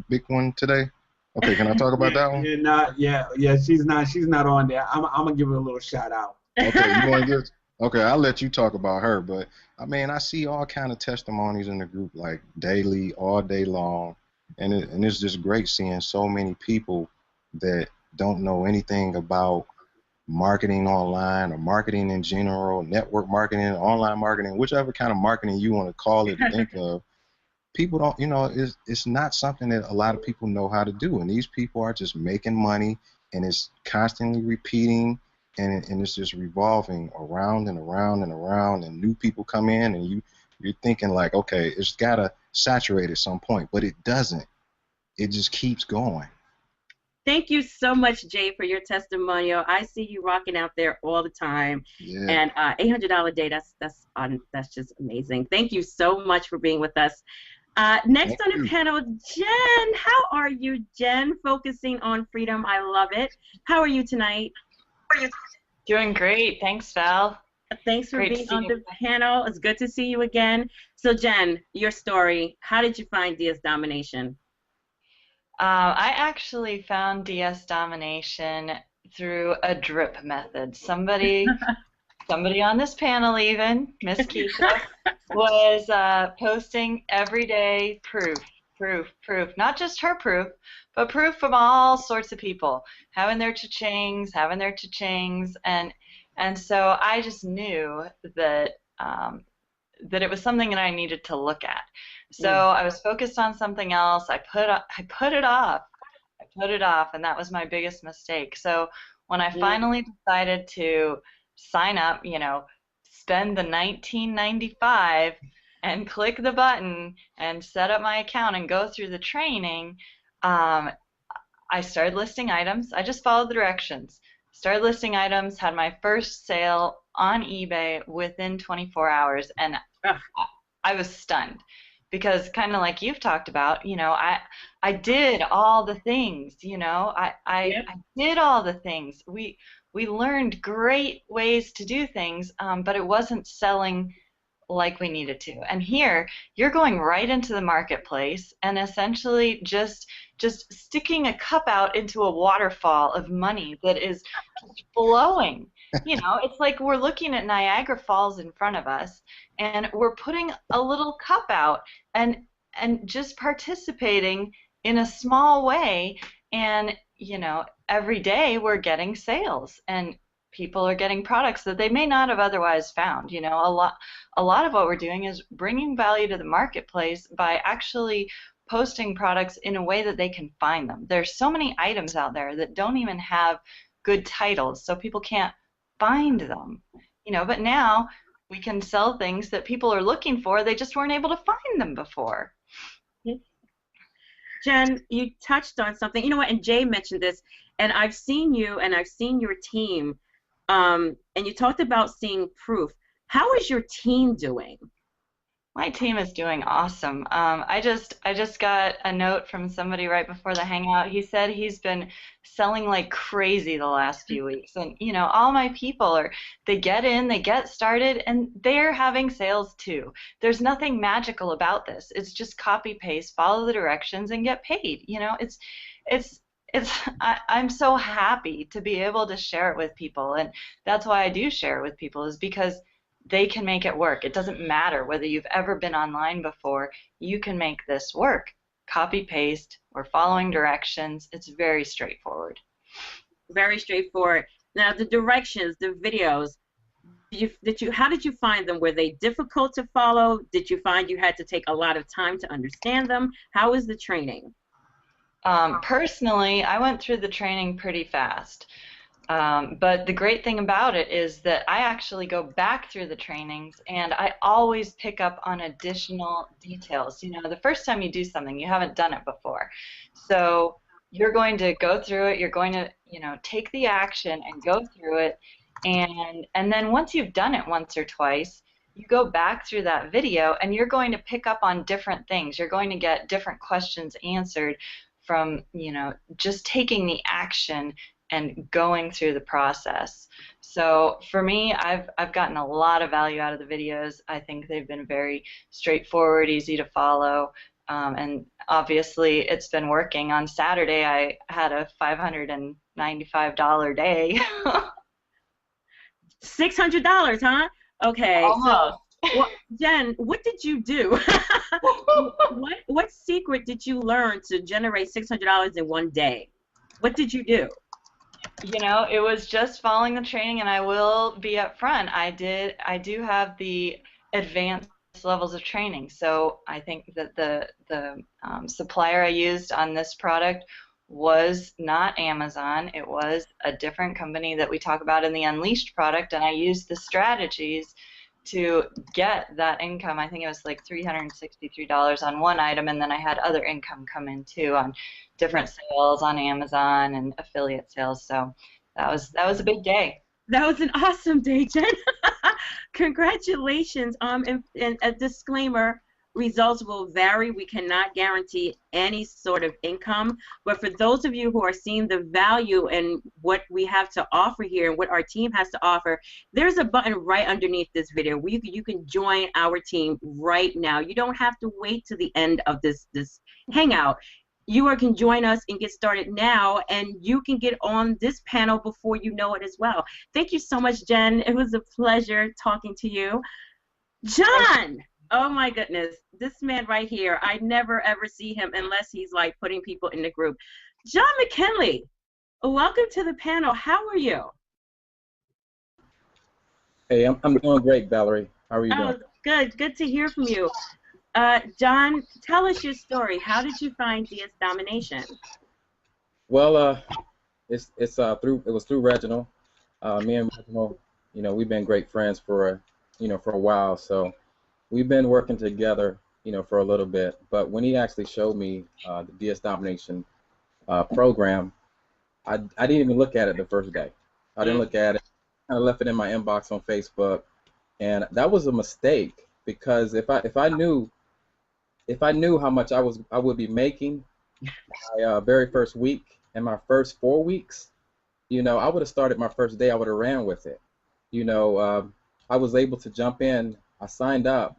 big one today. Okay, can I talk about that one? Yeah. She's not on there. I'm gonna give her a little shout out. Okay, you want to give? Okay, I'll let you talk about her. But I mean, I see all kind of testimonies in the group, like daily, all day long, and it's just great seeing so many people that don't know anything about marketing online or marketing in general, network marketing, online marketing, whichever kind of marketing you want to call it, think of. People don't, it's not something that a lot of people know how to do, and these people are just making money, and it's constantly repeating, and it's just revolving around and around and around, and new people come in, and you're thinking like, okay, it's gotta saturate at some point, but it doesn't. It just keeps going. Thank you so much, Jay, for your testimonial. I see you rocking out there all the time. Yeah. And $800 day, that's just amazing. Thank you so much for being with us. Next on the panel, Jen. How are you, Jen? Focusing on freedom. I love it. How are you tonight? Doing great. Thanks, Val. Thanks for being on the panel. It's good to see you again. So, Jen, your story. How did you find DS Domination? I actually found DS Domination through a drip method. Somebody on this panel, even Miss Keisha, was posting every day proof. Not just her proof, but proof from all sorts of people having their cha-chings, and so I just knew that that it was something that I needed to look at. So I was focused on something else. I put it off, and that was my biggest mistake. So when I finally decided to sign up, spend the $19.95 and click the button and set up my account and go through the training, I started listing items. I just followed the directions. Started listing items, had my first sale on eBay within 24 hours, and I was stunned. Because kind of like you've talked about, I did all the things, I did all the things. We learned great ways to do things, but it wasn't selling like we needed to. And here, you're going right into the marketplace and essentially just sticking a cup out into a waterfall of money that is just flowing. It's like we're looking at Niagara Falls in front of us, and we're putting a little cup out and just participating in a small way, and every day we're getting sales, and people are getting products that they may not have otherwise found. A lot of what we're doing is bringing value to the marketplace by actually posting products in a way that they can find them. There's so many items out there that don't even have good titles, so people can't find them. But now we can sell things that people are looking for. They just weren't able to find them before. Jen, you touched on something. You know what? And Jay mentioned this, and I've seen you and I've seen your team, and you talked about seeing proof. How is your team doing? My team is doing awesome. I just got a note from somebody right before the Hangout. He said he's been selling like crazy the last few weeks. And, all my people they get in, they get started, and they're having sales too. There's nothing magical about this. It's just copy paste, follow the directions, and get paid. I'm so happy to be able to share it with people. And that's why I do share it with people, is because they can make it work. It doesn't matter whether you've ever been online before. You can make this work. Copy paste or following directions. It's very straightforward. Very straightforward. Now the directions, the videos, how did you find them? Were they difficult to follow? Did you find you had to take a lot of time to understand them? How was the training? Personally, I went through the training pretty fast. But the great thing about it is that I actually go back through the trainings, and I always pick up on additional details. The first time you do something, you haven't done it before. So you're going to go through it, you're going to, take the action and go through it, and then once you've done it once or twice, you go back through that video, and you're going to pick up on different things. You're going to get different questions answered from, just taking the action and going through the process. So for me, I've gotten a lot of value out of the videos. I think they've been very straightforward, easy to follow, and obviously it's been working. On Saturday, I had a $595 day. $600, huh? Okay. Almost. So, well, Jen, what did you do? What secret did you learn to generate $600 in one day? What did you do? You know, it was just following the training, and I will be upfront. I do have the advanced levels of training, so I think that the supplier I used on this product was not Amazon. It was a different company that we talk about in the Unleashed product, and I used the strategies to get that income. I think it was like $363 on one item, and then I had other income come in too on different sales on Amazon and affiliate sales. So that was a big day. That was an awesome day, Jen. Congratulations. And a disclaimer, results will vary. We cannot guarantee any sort of income. But for those of you who are seeing the value in what we have to offer here and what our team has to offer, there's a button right underneath this video where you can join our team right now. You don't have to wait to the end of this Hangout. You can join us and get started now, and you can get on this panel before you know it as well. Thank you so much, Jen. It was a pleasure talking to you. John! Oh my goodness, this man right here, I never ever see him unless he's like putting people in the group. John McKinley, welcome to the panel. How are you? Hey, I'm doing great, Valerie. How are you doing? Good to hear from you. John, tell us your story. How did you find DS Domination? Well, it was through Reginald. Me and Reginald, you know, we've been great friends for a while. So we've been working together, you know, for a little bit. But when he actually showed me the DS Domination program, I didn't even look at it the first day. I didn't look at it. I left it in my inbox on Facebook, and that was a mistake because if I knew how much I would be making my very first week and my first 4 weeks, you know, I would have started my first day. I would have ran with it. You know, I was able to jump in. I signed up,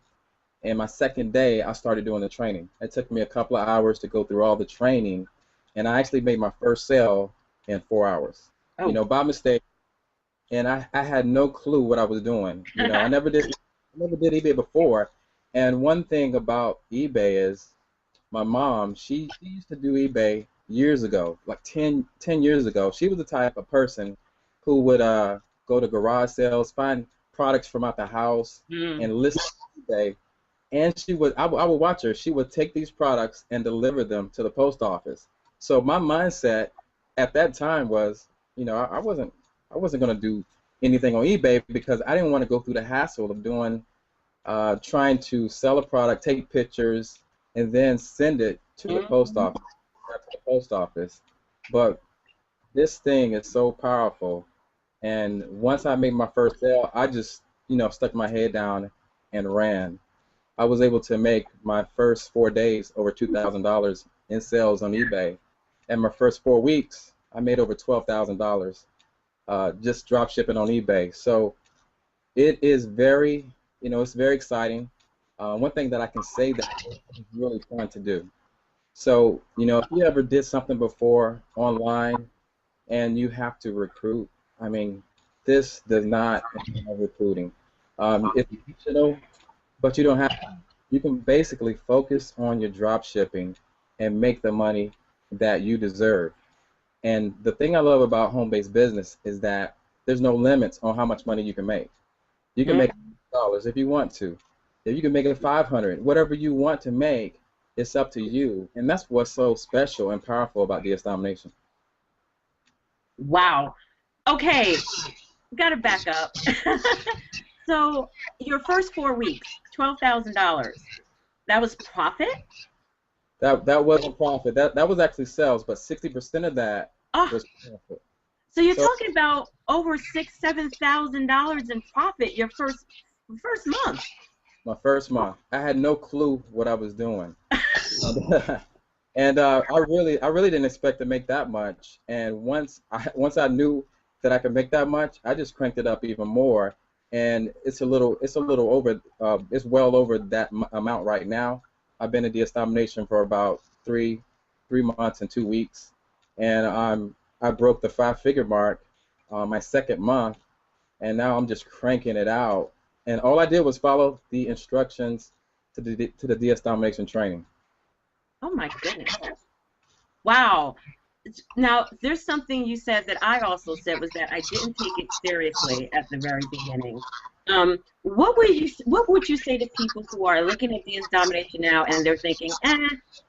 and my second day I started doing the training. It took me a couple of hours to go through all the training, and I actually made my first sale in 4 hours. Oh. You know, by mistake, and I had no clue what I was doing. You know, I never did eBay before. And one thing about eBay is my mom, she used to do eBay years ago, like 10 years ago. She was the type of person who would go to garage sales, find products from out the house, and list on eBay. And I would watch her. She would take these products and deliver them to the post office. So my mindset at that time was, you know, I wasn't going to do anything on eBay because I didn't want to go through the hassle of doing trying to sell a product, take pictures, and then send it to the post office. But this thing is so powerful, and once I made my first sale, I just, you know, stuck my head down and ran. I was able to make my first 4 days over $2,000 in sales on eBay, and my first 4 weeks, I made over $12,000 just drop shipping on eBay. So it is very, you know, it's very exciting. One thing that I can say that is really fun to do. So, you know, if you ever did something before online and you have to recruit, I mean, this does not involve recruiting. It's digital, but you don't have to. You can basically focus on your drop shipping and make the money that you deserve. And the thing I love about home-based business is that there's no limits on how much money you can make. You can make $100 if you want to. If you can make it $500, whatever you want to make, it's up to you. And that's what's so special and powerful about DS Domination. Wow. Okay, got to back up. So your first 4 weeks, $12,000. That was profit? That wasn't profit. That was actually sales, but 60% of that was profit. So you're talking about over $6,000-$7,000 in profit your first month. My first month, I had no clue what I was doing, and I really didn't expect to make that much. And once I knew that I could make that much, I just cranked it up even more. And it's a little over, it's well over that amount right now. I've been at DS Domination for about three months and 2 weeks, and I broke the 5-figure mark my second month, and now I'm just cranking it out. And all I did was follow the instructions to the DS Domination training. Oh my goodness. Wow. Now, there's something you said that I also said was that I didn't take it seriously at the very beginning. What would you say to people who are looking at DS Domination now and they're thinking,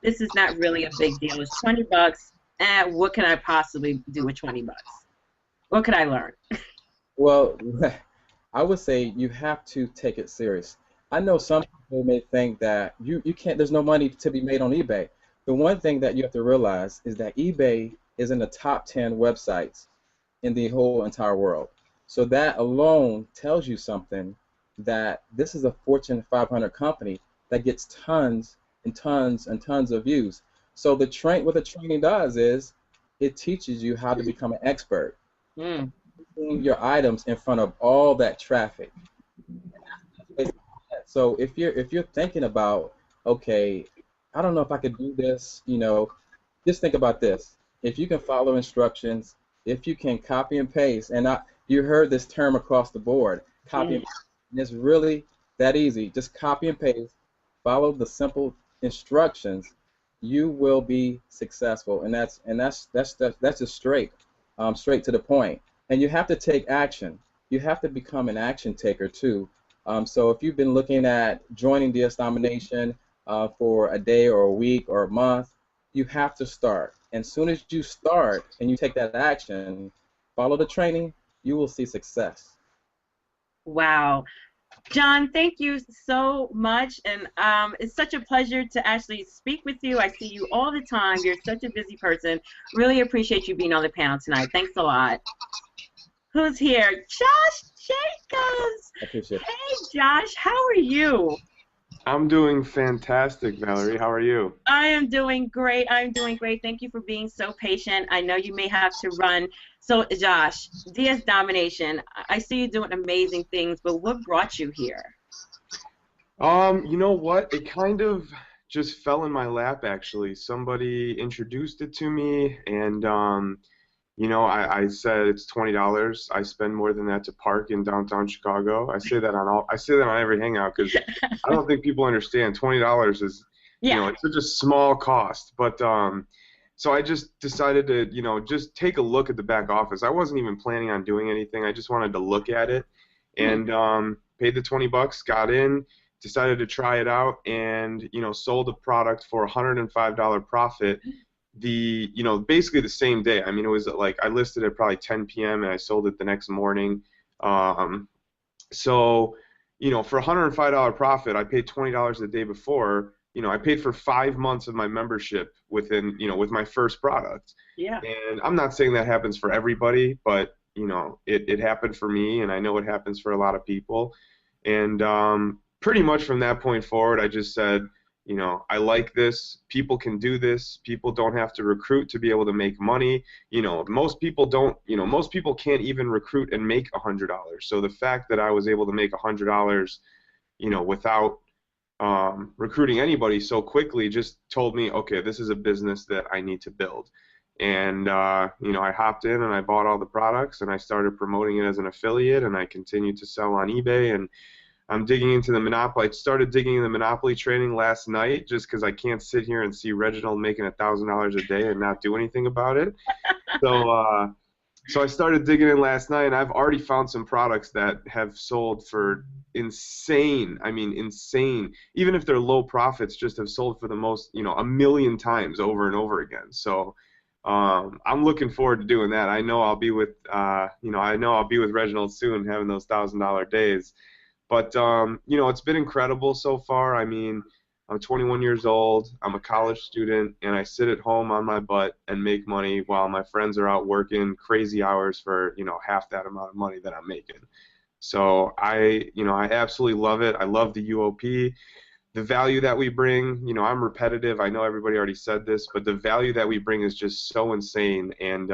this is not really a big deal. It's $20. What can I possibly do with $20? What could I learn? Well, I would say you have to take it serious. I know some people may think that you can't, there's no money to be made on eBay. The one thing that you have to realize is that eBay is in the top 10 websites in the whole entire world. So that alone tells you something, that this is a Fortune 500 company that gets tons and tons and tons of views. So what the training does is it teaches you how to become an expert. Your items in front of all that traffic. So if you're thinking about, okay, I don't know if I could do this, just think about this. If you can follow instructions, if you can copy and paste, and you heard this term across the board, copy and paste, and it's really that easy. Just copy and paste, follow the simple instructions, you will be successful, and that's just straight to the point. And you have to take action. You have to become an action taker too. So if you've been looking at joining DS Domination for a day or a week or a month, you have to start. And as soon as you start and you take that action, follow the training, you will see success. Wow. John, thank you so much, and it's such a pleasure to actually speak with you. I see you all the time. You're such a busy person. Really appreciate you being on the panel tonight. Thanks a lot. Who's here? Josh Jacobs. I appreciate it. Hey, Josh, how are you? I'm doing fantastic, Valerie. How are you? I am doing great. I'm doing great. Thank you for being so patient. I know you may have to run. So, Josh, DS Domination, I see you doing amazing things, but what brought you here? You know what? It kind of just fell in my lap, actually. Somebody introduced it to me, and I said it's $20. I spend more than that to park in downtown Chicago. I say that on every hangout because I don't think people understand $20 is it's such a small cost. But so I just decided to just take a look at the back office. I wasn't even planning on doing anything. I just wanted to look at it, and paid the $20, got in, decided to try it out, and sold a product for $105 profit. Basically the same day. I mean, it was like I listed it probably 10 p.m. and I sold it the next morning. So for $105 profit, I paid $20 the day before. I paid for 5 months of my membership with my first product. Yeah. And I'm not saying that happens for everybody, but it happened for me, and I know it happens for a lot of people. And pretty much from that point forward, I just said, I like this. People can do this. People don't have to recruit to be able to make money. Most people don't. Most people can't even recruit and make $100. So the fact that I was able to make $100, without recruiting anybody so quickly, just told me, okay, this is a business that I need to build. And I hopped in and I bought all the products and I started promoting it as an affiliate, and I continued to sell on eBay. And I'm digging into the Monopoly. I started digging in the Monopoly training last night just because I can't sit here and see Reginald making $1,000 a day and not do anything about it. So I started digging in last night, and I've already found some products that have sold for insane. I mean, insane. Even if they're low profits, just have sold for the most, 1 million times over and over again. So I'm looking forward to doing that. I know I'll be with, Reginald soon, having those $1,000 days. But, it's been incredible so far. I mean, I'm 21 years old, I'm a college student, and I sit at home on my butt and make money while my friends are out working crazy hours for, half that amount of money that I'm making. So I absolutely love it. I love the UOP. The value that we bring, I'm repetitive. I know everybody already said this, but the value that we bring is just so insane. And,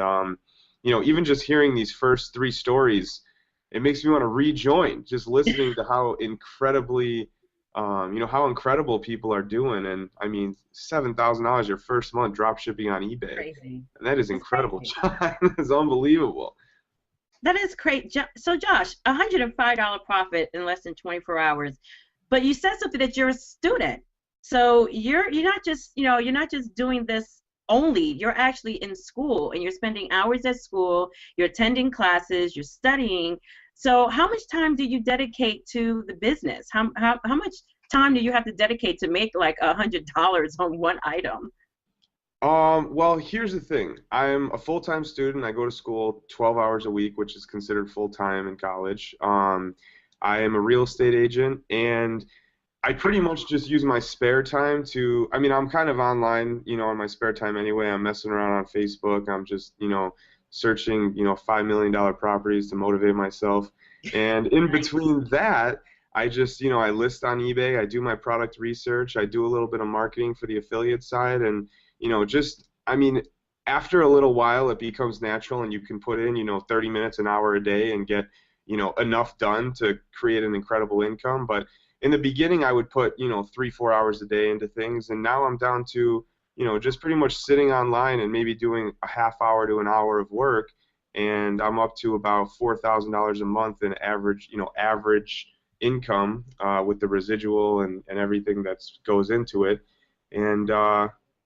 even just hearing these first 3 stories, it makes me want to rejoin, just listening to how incredibly you know, how incredible people are doing. And I mean, $7,000 your first month drop shipping on eBay. Crazy. And that is That's incredible. crazy. It's unbelievable. That is great. So Josh, $105 profit in less than 24 hours. But you said something that you're a student. So you're not just, you know, you're not just doing this only. You're actually in school and you're spending hours at school, you're attending classes, you're studying. So how much time do you dedicate to the business? How much time do you have to dedicate to make like $100 on one item? Well, here's the thing. I'm a full-time student. I go to school 12 hours a week, which is considered full-time in college. I am a real estate agent, and I pretty much just use my spare time to, I mean, I'm kind of online, you know, in my spare time anyway. I'm messing around on Facebook. I'm just, you know, searching, you know, $5 million properties to motivate myself. And in between that, I just, you know, I list on eBay. I do my product research. I do a little bit of marketing for the affiliate side. And, you know, just, I mean, after a little while, it becomes natural and you can put in, you know, 30 minutes, an hour a day and get, you know, enough done to create an incredible income. But in the beginning, I would put, you know, 3-4 hours a day into things, and now I'm down to, you know, just pretty much sitting online and maybe doing a half hour to an hour of work, and I'm up to about $4,000 a month in average, you know, average income with the residual and everything that goes into it, and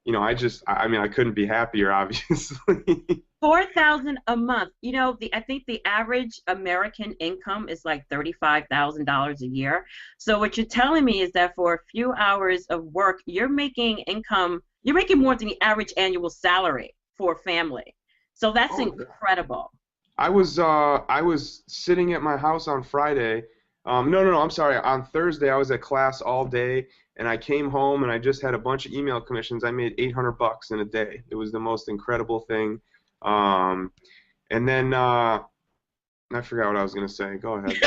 you know, I mean, I couldn't be happier, obviously. 4,000 a month. You know, I think the average American income is like $35,000 a year. So what you're telling me is that for a few hours of work, you're making income. You're making more than the average annual salary for a family. So that's incredible. I was sitting at my house on Friday. No, I'm sorry. On Thursday, I was at class all day, and I came home and I just had a bunch of email commissions. I made $800 in a day. It was the most incredible thing. And then I forgot what I was gonna say. Go ahead.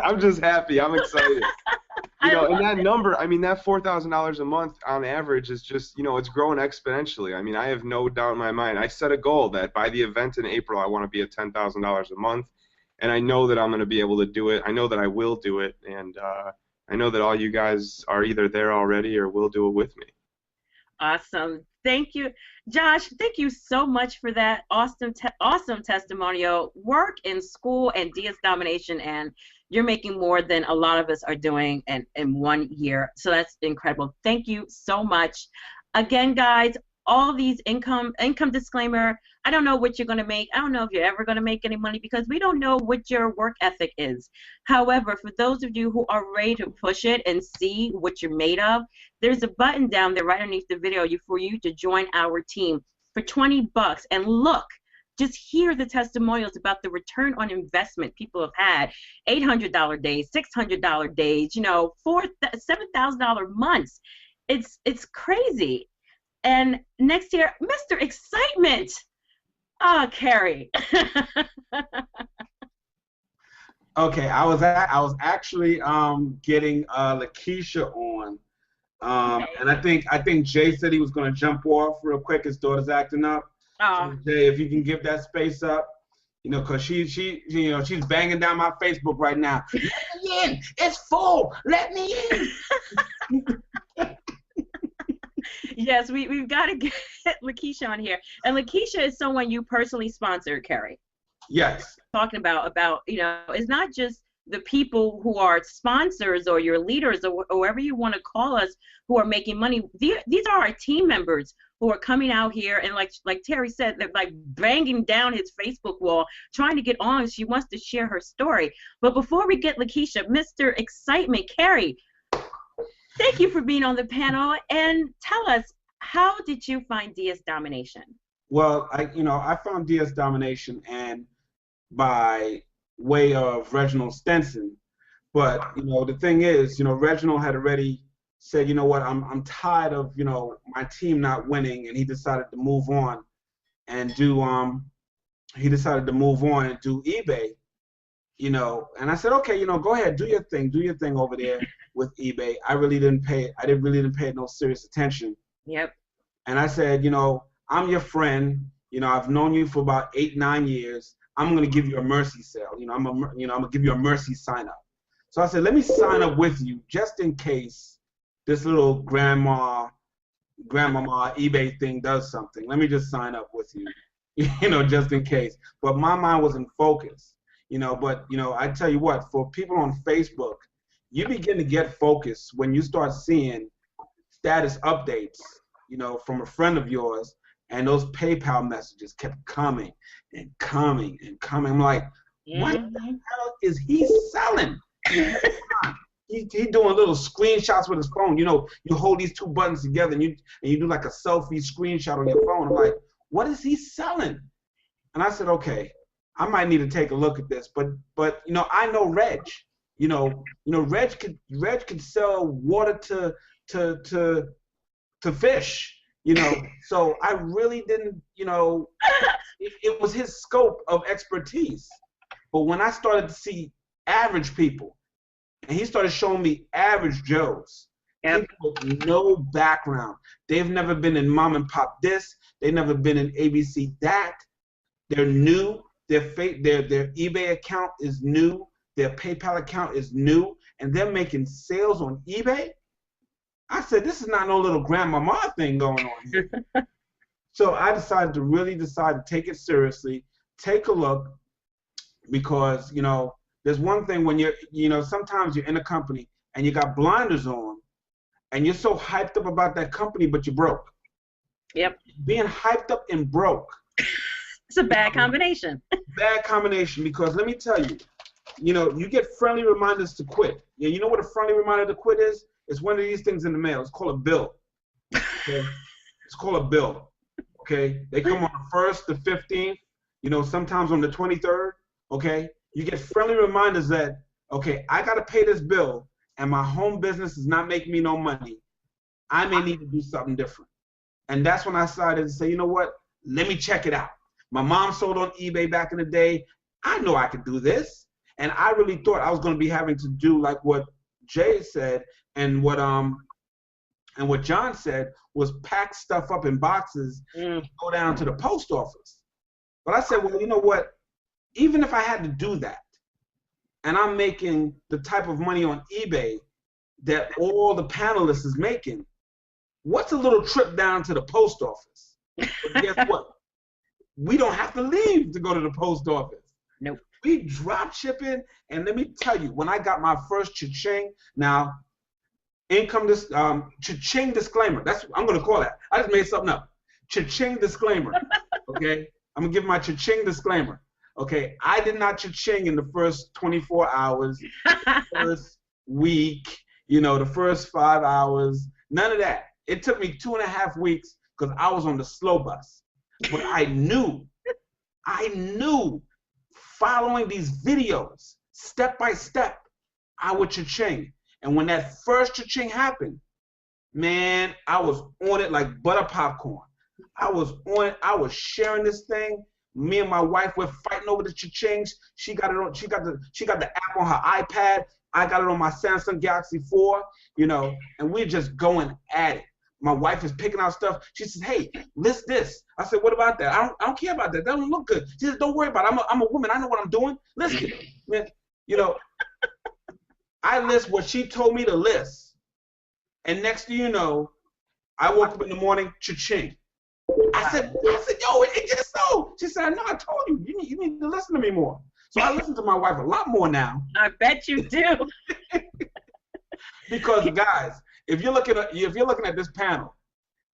I'm just happy. I'm excited. You know, and that number, I mean, that $4,000 a month on average is just, you know, it's growing exponentially. I mean, I have no doubt in my mind. I set a goal that by the event in April, I want to be at $10,000 a month, and I know that I'm going to be able to do it. I know that I will do it, and I know that all you guys are either there already or will do it with me. Awesome. Thank you, Josh. Thank you so much for that awesome testimonial. Work in school and DS Domination, and you're making more than a lot of us are doing in 1 year. So that's incredible. Thank you so much. Again, guys, all these income disclaimer. I don't know what you're going to make. I don't know if you're ever going to make any money because we don't know what your work ethic is. However, for those of you who are ready to push it and see what you're made of, there's a button down there right underneath the video for you to join our team for $20. And look, just hear the testimonials about the return on investment people have had. $800 days, $600 days, you know, $7,000 months. It's crazy. And next year, Mr. Excitement. Ah, Carrie. Okay, I was actually getting Lakeisha on, and I think Jay said he was going to jump off real quick. His daughter's acting up. Oh. So Jay, if you can give that space up, you know, cause she you know, she's banging down my Facebook right now. Let me in. It's full. Let me in. Yes, we've got to get Lakeisha on here. And Lakeisha is someone you personally sponsored, Carrie. Yes. Talking about, you know, it's not just the people who are sponsors or your leaders or whoever you want to call us who are making money. These are our team members who are coming out here and like Terry said, they're like banging down his Facebook wall, trying to get on. She wants to share her story. But before we get Lakeisha, Mr. Excitement, Carrie, thank you for being on the panel, and tell us, how did you find DS Domination? Well, I found DS Domination and by way of Reginald Stenson, but you know, the thing is, you know, Reginald had already said, you know what, I'm tired of, you know, my team not winning, and he decided to move on and do eBay. You know, and I said, okay, you know, go ahead, do your thing over there with eBay. I really didn't pay no serious attention. Yep. And I said, you know, I'm your friend. You know, I've known you for about 8-9 years. I'm gonna give you a mercy sale. You know, I'm gonna give you a mercy sign up. So I said, let me sign up with you just in case this little grandmama eBay thing does something. Let me just sign up with you, just in case. But my mind wasn't focused, But I tell you what, for people on Facebook, you begin to get focused when you start seeing status updates, from a friend of yours, and those PayPal messages kept coming and coming and coming. I'm like, what the hell is he selling? He's doing little screenshots with his phone. You hold these two buttons together and you do like a selfie screenshot on your phone. I'm like, what is he selling? And I said, okay, I might need to take a look at this. But I know Reg. Reg could sell water to fish. So I really didn't. It was his scope of expertise. But when I started to see average people, and he started showing me average Joes, people with no background. They've never been in mom and pop this. They've never been in ABC that. They're new. Their eBay account is new. Their PayPal account is new, and they're making sales on eBay. I said, this is not no little grandmama thing going on here. So I decided to take it seriously, take a look, because there's one thing when sometimes you're in a company and you got blinders on and you're so hyped up about that company, but you're broke. Yep. Being hyped up and broke. It's a bad combination. Bad combination, because let me tell you, you get friendly reminders to quit. Yeah, you know what a friendly reminder to quit is? It's one of these things in the mail. It's called a bill. Okay? It's called a bill. Okay? They come on the 1st, the 15th, sometimes on the 23rd. Okay? You get friendly reminders that, okay, I got to pay this bill and my home business is not making me no money. I may need to do something different. And that's when I decided to say, you know what? Let me check it out. My mom sold on eBay back in the day. I know I could do this. And I really thought I was going to be having to do like what Jay said and what John said, was pack stuff up in boxes and go down to the post office. But I said, well, you know what? Even if I had to do that, and I'm making the type of money on eBay that all the panelists is making, what's a little trip down to the post office? But guess what? We don't have to leave to go to the post office. Nope. We drop shipping, and let me tell you, when I got my first cha-ching, now, cha-ching disclaimer. That's what I'm going to call that. I just made something up. Cha-ching disclaimer. Okay? I'm going to give my cha-ching disclaimer. Okay, I did not cha-ching in the first 24 hours, the first week, the first 5 hours, none of that. It took me 2.5 weeks because I was on the slow bus. But I knew, following these videos, step by step, I would cha-ching. And when that first cha-ching happened, man, I was on it like butter popcorn. I was on it. I was sharing this thing. Me and my wife were fighting over the cha-chings. She got the app on her iPad. I got it on my Samsung Galaxy 4, and we're just going at it. My wife is picking out stuff. She says, hey, list this. I said, what about that? I don't care about that. That don't look good. She says, don't worry about it. I'm a woman. I know what I'm doing. List it. Man, I list what she told me to list. And next thing you know, I woke up in the morning, cha-ching. I said, yo, it just so. She said, no, I told you. You need to listen to me more. So I listen to my wife a lot more now. I bet you do. Because guys, if you're looking at this panel,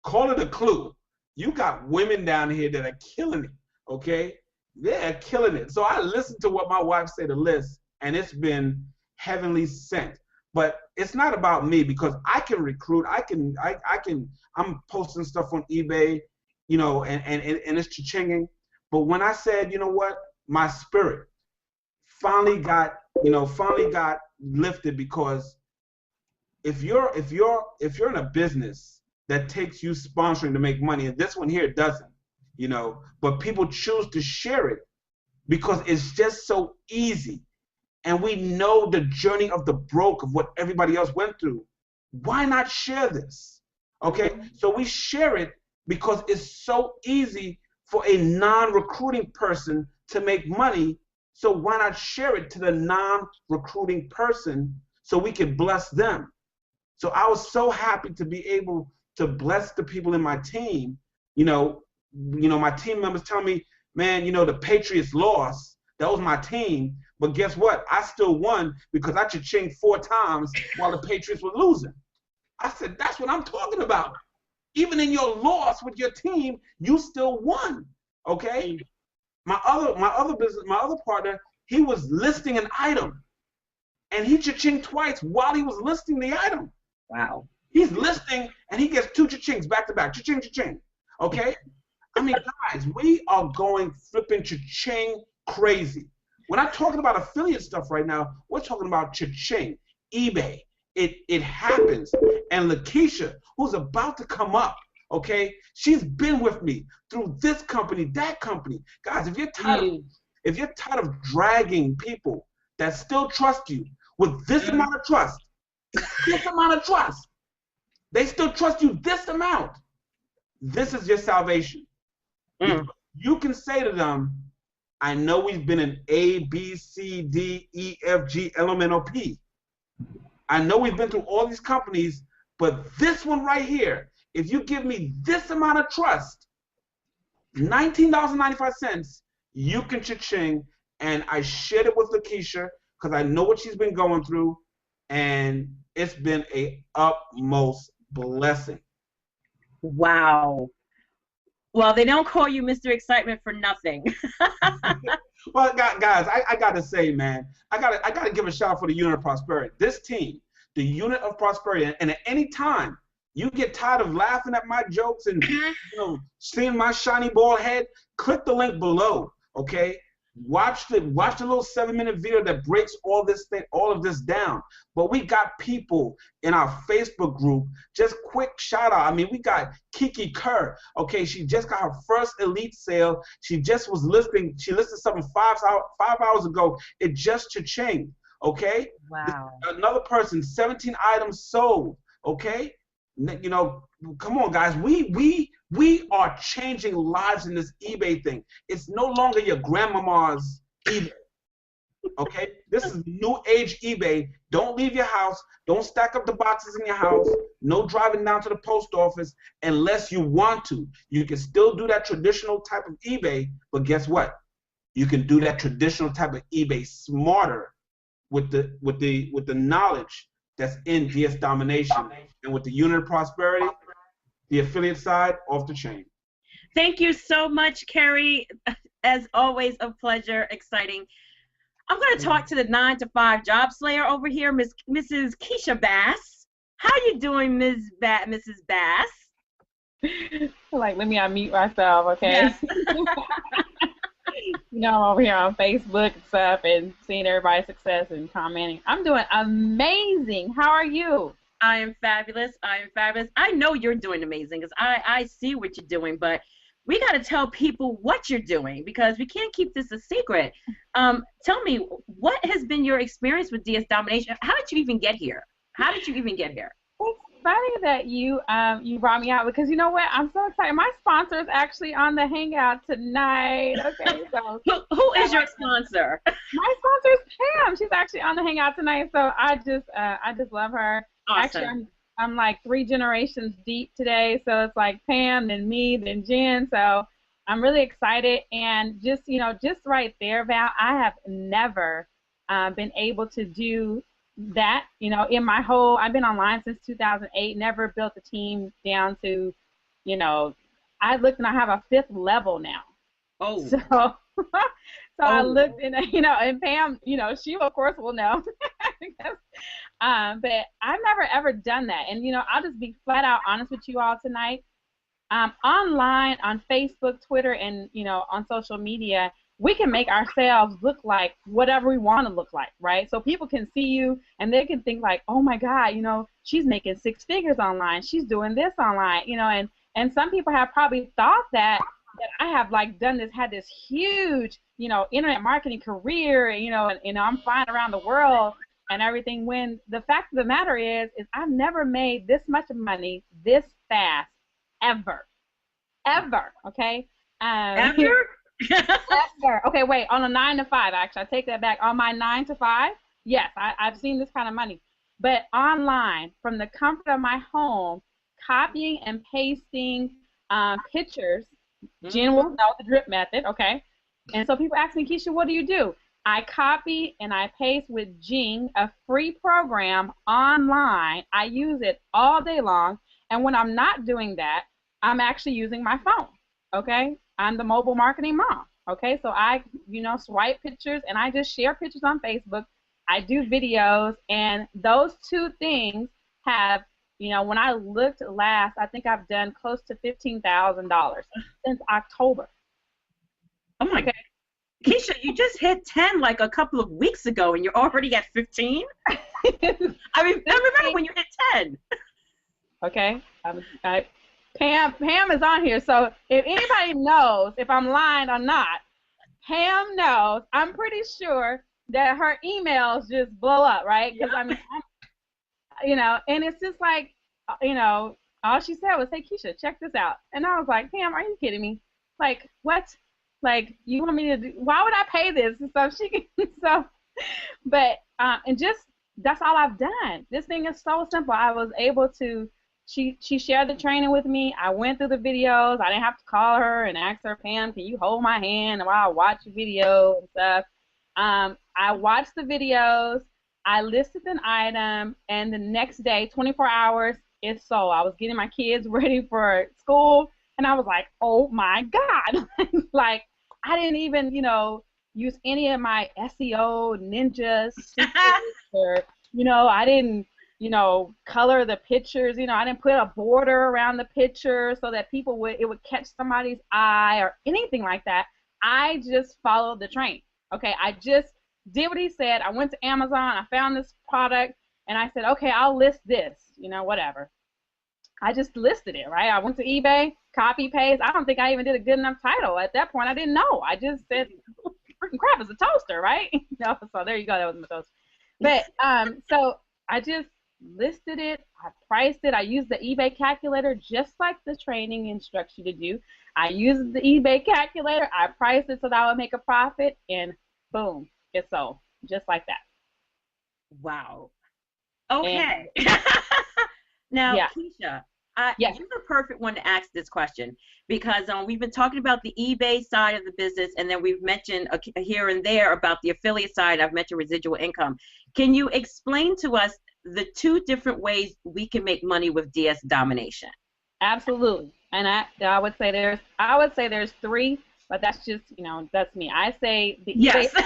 call it a clue. You got women down here that are killing it. Okay, they're killing it. So I listened to what my wife said to list, and it's been heavenly sent. But it's not about me, because I can recruit. I'm posting stuff on eBay, and it's cha-chinging. But when I said, you know what, my spirit finally got lifted, because if you're in a business that takes you sponsoring to make money, and this one here doesn't, but people choose to share it because it's just so easy. And we know the journey of the broke of what everybody else went through. Why not share this? Okay, so we share it because it's so easy for a non-recruiting person to make money. So why not share it to the non-recruiting person so we can bless them? So I was so happy to be able to bless the people in my team. My team members tell me, man, the Patriots lost. That was my team. But guess what? I still won because I cha-chinged 4 times while the Patriots were losing. I said, that's what I'm talking about. Even in your loss with your team, you still won. Okay? My other partner, he was listing an item. And he cha-chinged twice while he was listing the item. Wow. He's listing and he gets 2 cha-chings back to back. Cha-ching, cha-ching. Okay? I mean, guys, we are going flipping cha-ching crazy. We're not talking about affiliate stuff right now. We're talking about cha-ching, eBay. It happens. And Lakeisha, who's about to come up, okay, she's been with me through this company, that company. Guys, if you're tired of dragging people that still trust you with this amount of trust, they still trust you this amount, this is your salvation. You can say to them, I know we've been in A, B, C, D, E, F, G, L, M, N, O, P. I know we've been through all these companies, but this one right here, if you give me this amount of trust, $19.95, you can cha-ching. And I shared it with Lakeisha because I know what she's been going through, and it's been a utmost blessing. Wow. Well, they don't call you Mr. Excitement for nothing. Well, guys, I got to say, man, I got to give a shout out for the Unit of Prosperity. This team, the Unit of Prosperity, and at any time you get tired of laughing at my jokes and seeing my shiny bald head, click the link below, okay? Watch the little 7-minute video that breaks all of this down. But we got people in our Facebook group. Just quick shout out. I mean, we got Kiki Kerr. Okay, she just got her first elite sale. She just was listing. She listed something 5 hours ago. It just cha-chinged. Okay. Wow. Another person, 17 items sold. Okay. Come on, guys. We are changing lives in this eBay thing. It's no longer your grandmama's eBay. Okay? This is new age eBay. Don't leave your house. Don't stack up the boxes in your house. No driving down to the post office unless you want to. You can still do that traditional type of eBay, but guess what? You can do that traditional type of eBay smarter with the knowledge that's in DS Domination and with the Unit of Prosperity. The affiliate side, off the chain. Thank you so much, Kerry. As always, a pleasure, exciting. I'm going to talk to the 9-to-5 job slayer over here, Mrs. Keisha Bass. How you doing, Mrs. Bass? Let me unmute myself, okay? Yes. I'm over here on Facebook and stuff and seeing everybody's success and commenting. I'm doing amazing. How are you? I am fabulous. I know you're doing amazing because I see what you're doing, but we got to tell people what you're doing because we can't keep this a secret. Tell me, what has been your experience with DS Domination? How did you even get here? It's funny that you brought me out because you know what? I'm so excited. My sponsor is actually on the Hangout tonight. Okay, so who is your sponsor? My sponsor is Pam. She's actually on the Hangout tonight, so I just love her. Awesome. Actually, I'm like 3 generations deep today, so it's like Pam, then me, then Jen. So I'm really excited, and just right there, Val, I have never been able to do that. In my whole, I've been online since 2008. Never built a team down to, I looked and I have a 5th level now. Oh. So I looked and and Pam, she of course will know. But I've never ever done that, and I'll just be flat out honest with you all tonight. Online, on Facebook, Twitter, and on social media, we can make ourselves look like whatever we want to look like, right? So people can see you and they can think like, oh my God, she's making 6 figures online, she's doing this online, and some people have probably thought that I have had this huge, internet marketing career, and I'm flying around the world and everything, when the fact of the matter is I've never made this much money this fast, ever, okay? Ever? Ever, Okay, wait, on a 9 to 5, actually, I take that back. On my 9 to 5, yes, I've seen this kind of money. But online, from the comfort of my home, copying and pasting pictures, Jen will know the drip method, okay? And so people ask me, Keisha, what do you do? I copy and I paste with Jing, a free program online. I use it all day long. And when I'm not doing that, I'm actually using my phone, okay? I'm the mobile marketing mom, okay? So I, swipe pictures and I just share pictures on Facebook. I do videos, and those two things have, when I looked last, I think I've done close to $15,000 since October. Oh my God. Keisha, you just hit 10 like a couple of weeks ago, and you're already at 15? I remember when you hit 10. Okay. Pam is on here, so if anybody knows if I'm lying or not, Pam knows. I'm pretty sure that her emails just blow up, right? Because and it's just like, all she said was, "Hey, Keisha, check this out," and I was like, "Pam, are you kidding me? Like, what? Like, you want me to do? Why would I pay this?" And so and just that's all I've done. This thing is so simple. I was able to. She shared the training with me. I went through the videos. I didn't have to call her and ask her, "Pam, can you hold my hand while I watch the video and stuff?" I watched the videos. I listed an item, and the next day, 24 hours, it sold. I was getting my kids ready for school, and I was like, "Oh my God!" Like, I didn't even, use any of my SEO ninja secrets, or, I didn't. Color the pictures. I didn't put a border around the picture so that it would catch somebody's eye or anything like that. I just followed the train. Okay, I just did what he said. I went to Amazon. I found this product, and I said, okay, I'll list this. Whatever. I just listed it, right? I went to eBay, copy paste. I don't think I even did a good enough title at that point. I didn't know. I just said, freaking crap, it's a toaster, right? So there you go. That was my toaster. But so I just listed it, I priced it, I used the eBay calculator just like the training instructs you to do. I used the eBay calculator, I priced it so that I would make a profit, and boom, it sold. Just like that. Wow. Okay. Now, yeah. Keisha, you're the perfect one to ask this question, because we've been talking about the eBay side of the business, and then we've mentioned here and there about the affiliate side. I've mentioned residual income. Can you explain to us the two different ways we can make money with DS Domination? Absolutely. And I would say there's three, but that's just, that's me. I say the eBay side,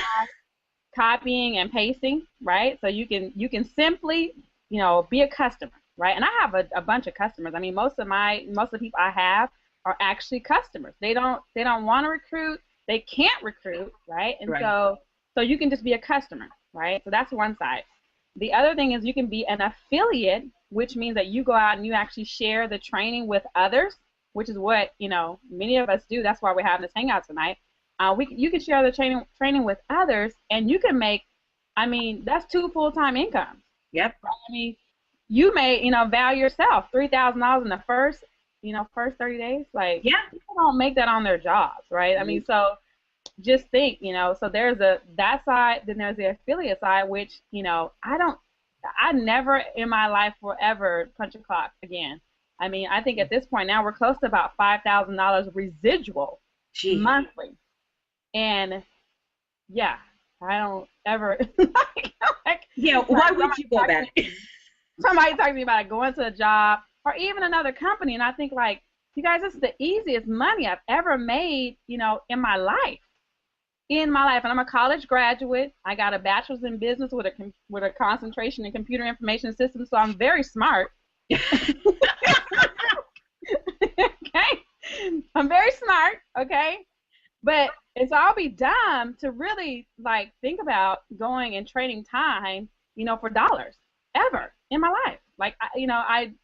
copying and pasting, right? So you can simply, be a customer, right? And I have a bunch of customers. I mean, most of the people I have are actually customers. They don't want to recruit, they can't recruit, right? And so you can just be a customer, right? So that's one side. The other thing is you can be an affiliate, which means that you go out and you actually share the training with others, which is what, many of us do. That's why we're having this hangout tonight. You can share the training with others, and you can make, that's 2 full-time incomes. Yep. You may, value yourself $3,000 in the first 30 days. Like, people don't make that on their jobs, right? Mm-hmm. So just think, so there's that side, then there's the affiliate side, which, I never in my life will ever punch a clock again. I think at this point now we're close to about $5,000 residual monthly. And yeah, I don't ever why would you go back? Somebody talking to me about going to a job or even another company, and I think, like, you guys, this is the easiest money I've ever made, in my life. And I'm a college graduate. I got a bachelor's in business with a concentration in computer information systems, so I'm very smart. Okay? I'm very smart, okay? But so I'll be dumb to really, like, think about going and trading time, for dollars ever in my life. Like,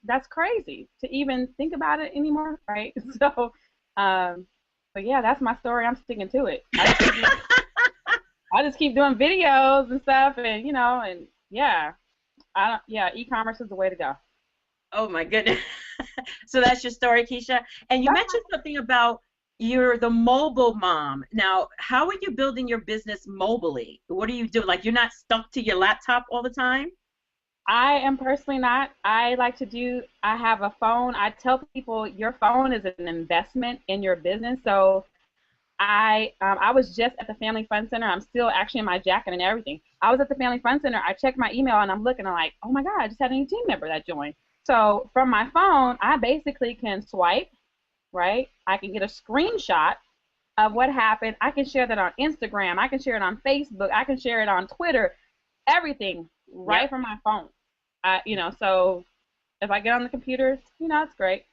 that's crazy to even think about it anymore, right? So, but yeah, that's my story. I'm sticking to it. I just keep doing videos and stuff, and e-commerce is the way to go. Oh my goodness. So that's your story, Keisha. And you mentioned something about you're the mobile mom. Now, how are you building your business mobily? What do you do? Like, you're not stuck to your laptop all the time? I am personally not. I like to do, I have a phone. I tell people your phone is an investment in your business. So I was just at the Family Fun Center. I'm still actually in my jacket and everything. I was at the Family Fun Center. I checked my email and I'm looking. I'm like, oh my God, I just had a new team member that joined. So from my phone, I basically can swipe, right? I can get a screenshot of what happened. I can share that on Instagram. I can share it on Facebook. I can share it on Twitter. Everything right from my phone. So if I get on the computer, it's great.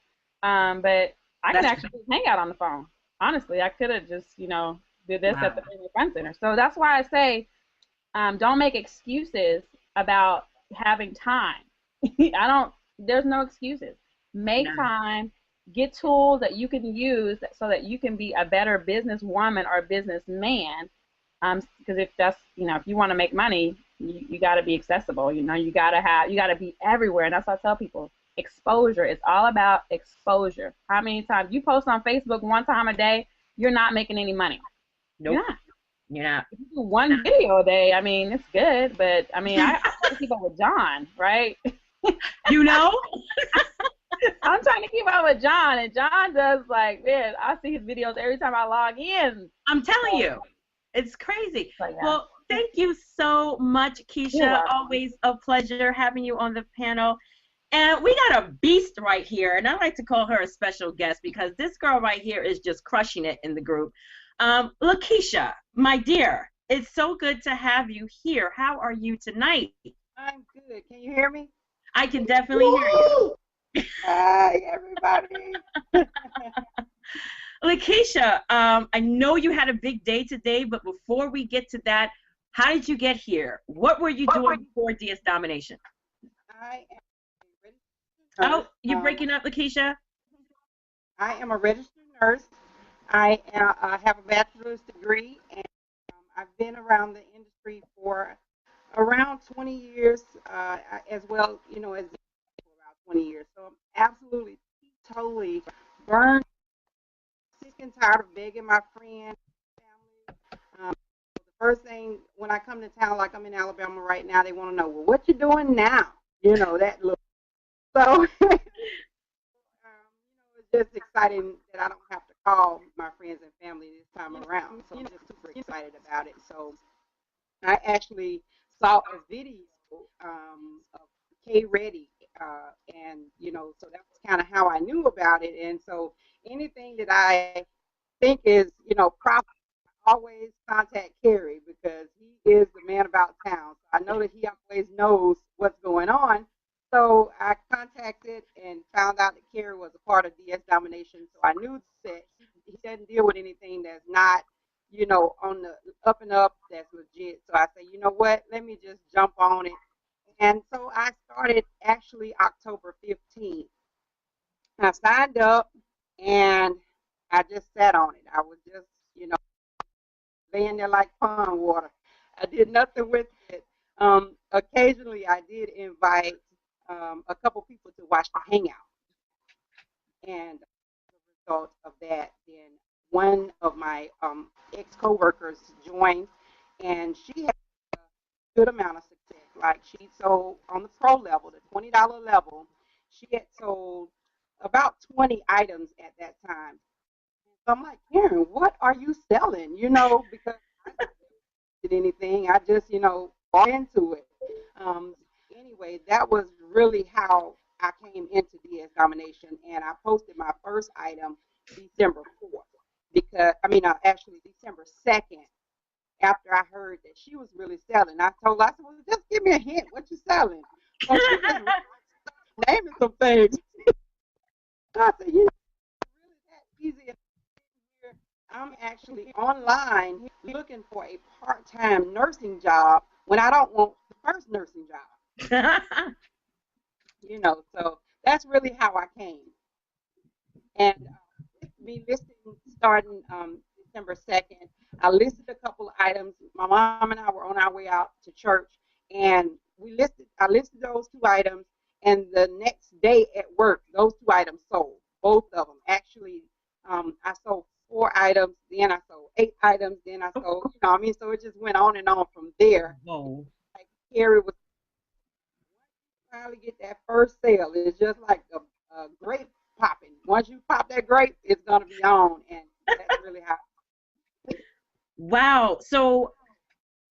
But I can actually hang out on the phone. Honestly, I could have just, did this at the Family Fun Center. So that's why I say, don't make excuses about having time. There's no excuses. Make time, get tools that you can use so that you can be a better businesswoman or businessman. Because if you want to make money, you got to be accessible. You got to be everywhere. And that's what I tell people. Exposure. It's all about exposure. How many times you post on Facebook one time a day, you're not making any money. Nope. You're not. If you do one video a day, it's good, but I try to keep up with John, right? I'm trying to keep up with John, and John does I see his videos every time I log in. I'm telling you, it's crazy. Well, thank you so much, Keisha. Always a pleasure having you on the panel. And we got a beast right here, and I like to call her a special guest because this girl right here is just crushing it in the group. Lakeisha, my dear, it's so good to have you here. How are you tonight? I'm good. Can you hear me? I can definitely hear you. Hi, everybody. Lakeisha, I know you had a big day today, but before we get to that, how did you get here? What were you doing before DS Domination? I am Oh, you're breaking up, Lakeisha. I am a registered nurse. I have a bachelor's degree, and I've been around the industry for around 20 years, as well, as for about 20 years. So I'm absolutely, totally burned, sick and tired of begging my friends, family. The first thing when I come to town, like I'm in Alabama right now, they want to know, well, what you doing now? That look. So, it's just exciting that I don't have to call my friends and family this time around. So I'm just super excited about it. So I actually saw a video of K Ready, and so that was kind of how I knew about it. And so anything that I think is profitable, I always contact Kerry because he is the man about town. So I know that he always knows what's going on. So I contacted and found out that Kerry was a part of DS Domination. So I knew that he doesn't deal with anything that's not, on the up and up, that's legit. So I said, you know what, let me just jump on it. And so I started actually October 15th. I signed up and I just sat on it. I was just, laying there like pond water. I did nothing with it. Occasionally I did invite a couple people to watch the Hangout. And as a result of that, then one of my ex-coworkers joined, and she had a good amount of success. Like, she sold on the pro level, the $20 level, she had sold about 20 items at that time. So I'm like, Karen, what are you selling? Because I didn't do anything. I just, bought into it. Anyway, that was really how I came into DS Domination, and I posted my first item December 4th, actually December 2nd, after I heard that she was really selling. I told her, I said, well, just give me a hint, what you selling? So she just naming some things. So I said, really that easy. I'm actually online looking for a part-time nursing job when I don't want the first nursing job. So that's really how I came. And me listing starting December 2nd, I listed a couple of items. My mom and I were on our way out to church, and I listed those 2 items, and the next day at work, those 2 items sold, both of them. Actually, I sold 4 items. Then I sold, you know, I mean, so it just went on and on from there. Whoa. Like Carrie was finally get that first sale. It's just like a grape popping. Once you pop that grape, it's gonna be on, and that's really how. Wow. So,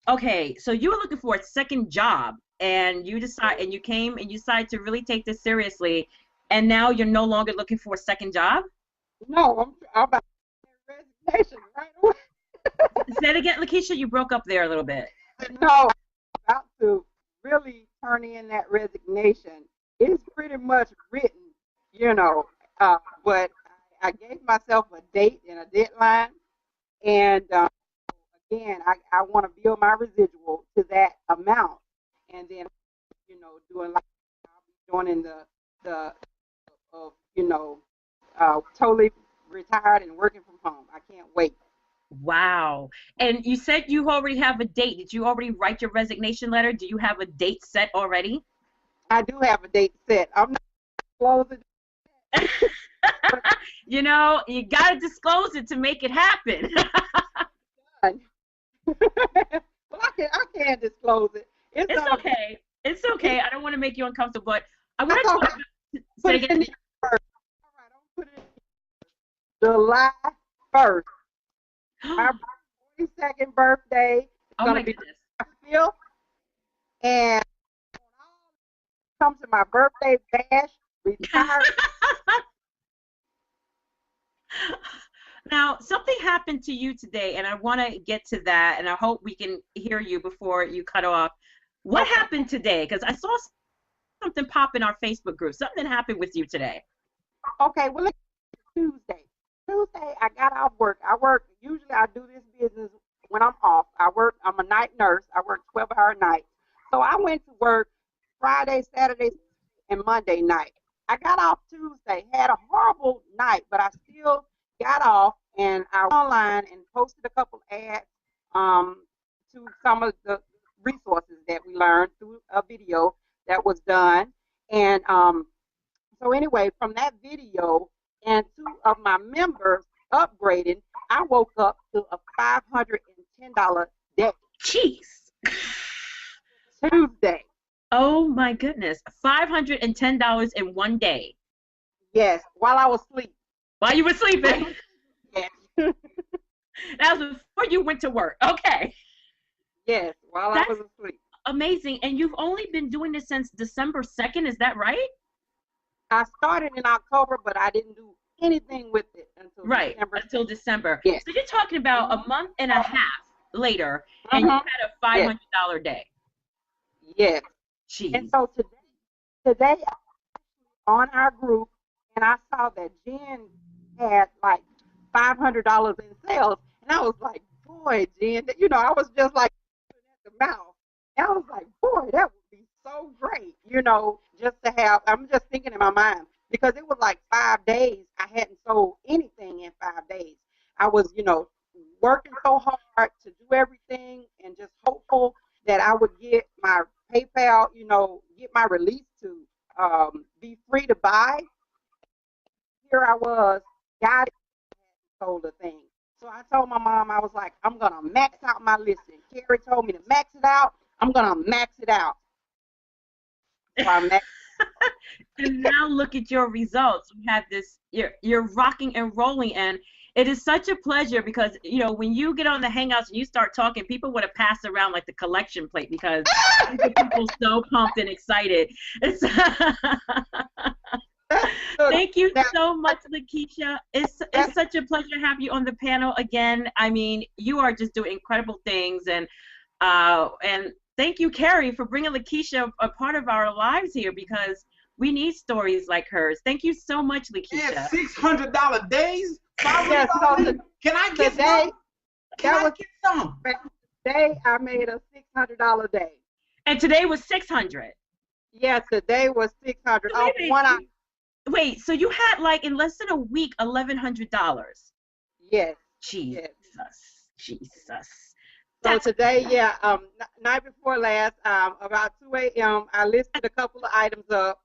okay, so you were looking for a second job, and you came and you decided to really take this seriously, and now you're no longer looking for a second job? No, I'm about to get resignation right away. Say it again, Lakeisha, you broke up there a little bit. No, I'm about to really turn in that resignation. It's pretty much written, you know, but I gave myself a date and a deadline, and again, I want to build my residual to that amount, and then, you know, doing like I'll be joining the you know, totally retired and working from home. I can't wait. Wow. And you said you already have a date. Did you already write your resignation letter? Do you have a date set already? I do have a date set. I'm not closing. You know, you got to disclose it to make it happen. Well, I can disclose it. It's okay. It's okay. I don't want to make you uncomfortable, but I want to That's talk about say again. All right, I'll put it in July 1st. My 42nd birthday. Oh my goodness. Feel, and come to my birthday bash. Retired. Now, something happened to you today, and I want to get to that, and I hope we can hear you before you cut off. What happened today? Because I saw something pop in our Facebook group. Something happened with you today. Okay, well, it's Tuesday. Tuesday, I got off work. Usually I do this business when I'm off. I'm a night nurse. I work 12-hour nights. So I went to work Friday, Saturday, and Monday night. I got off Tuesday, had a horrible night, but I still got off, and I went online and posted a couple ads to some of the resources that we learned through a video that was done. And so anyway, from that video and 2 of my members upgraded, I woke up to a $510 day. Jeez. Tuesday. Oh my goodness. $510 in one day. Yes, while I was asleep. While you were sleeping? Yes. That was before you went to work. Okay. Yes, while I was asleep. Amazing. And you've only been doing this since December 2nd, is that right? I started in October, but I didn't do anything with it until December. Until December. Yes. So you're talking about a month and a half later, and you had a $500 day. Yes. Jeez. And so today on our group, and I saw that Jen had like $500 in sales, and I was like, boy, Jen, you know, I was just like at the mouth. And I was like, boy, that would be so great, you know, just to have, I'm just thinking in my mind, because it was like 5 days. I hadn't sold anything in 5 days. I was, you know, working so hard to do everything and just hopeful that I would get my PayPal, you know, get my release to be free to buy. Here I was, God sold a thing. So I told my mom, I was like, I'm going to max out my listing. Carrie told me to max it out. I'm going to max it out. So I maxed And now look at your results. We have this, you're rocking and rolling, and it is such a pleasure because, you know, when you get on the Hangouts and you start talking, people want to pass around like the collection plate because people are so pumped and excited. Thank you so much, Lakeisha. It's such a pleasure to have you on the panel again. I mean, you are just doing incredible things, and thank you, Carrie, for bringing Lakeisha a part of our lives here because we need stories like hers. Thank you so much, Lakeisha. And $600 days? Yes, so Can I get today, some? Can I get some? Today I made a $600 day. And today was $600. Yeah, today was $600. Wait, so you had like in less than a week $1,100. Yes. Jesus. Jesus. So today, night before last, about 2 a.m., I listed a couple of items up,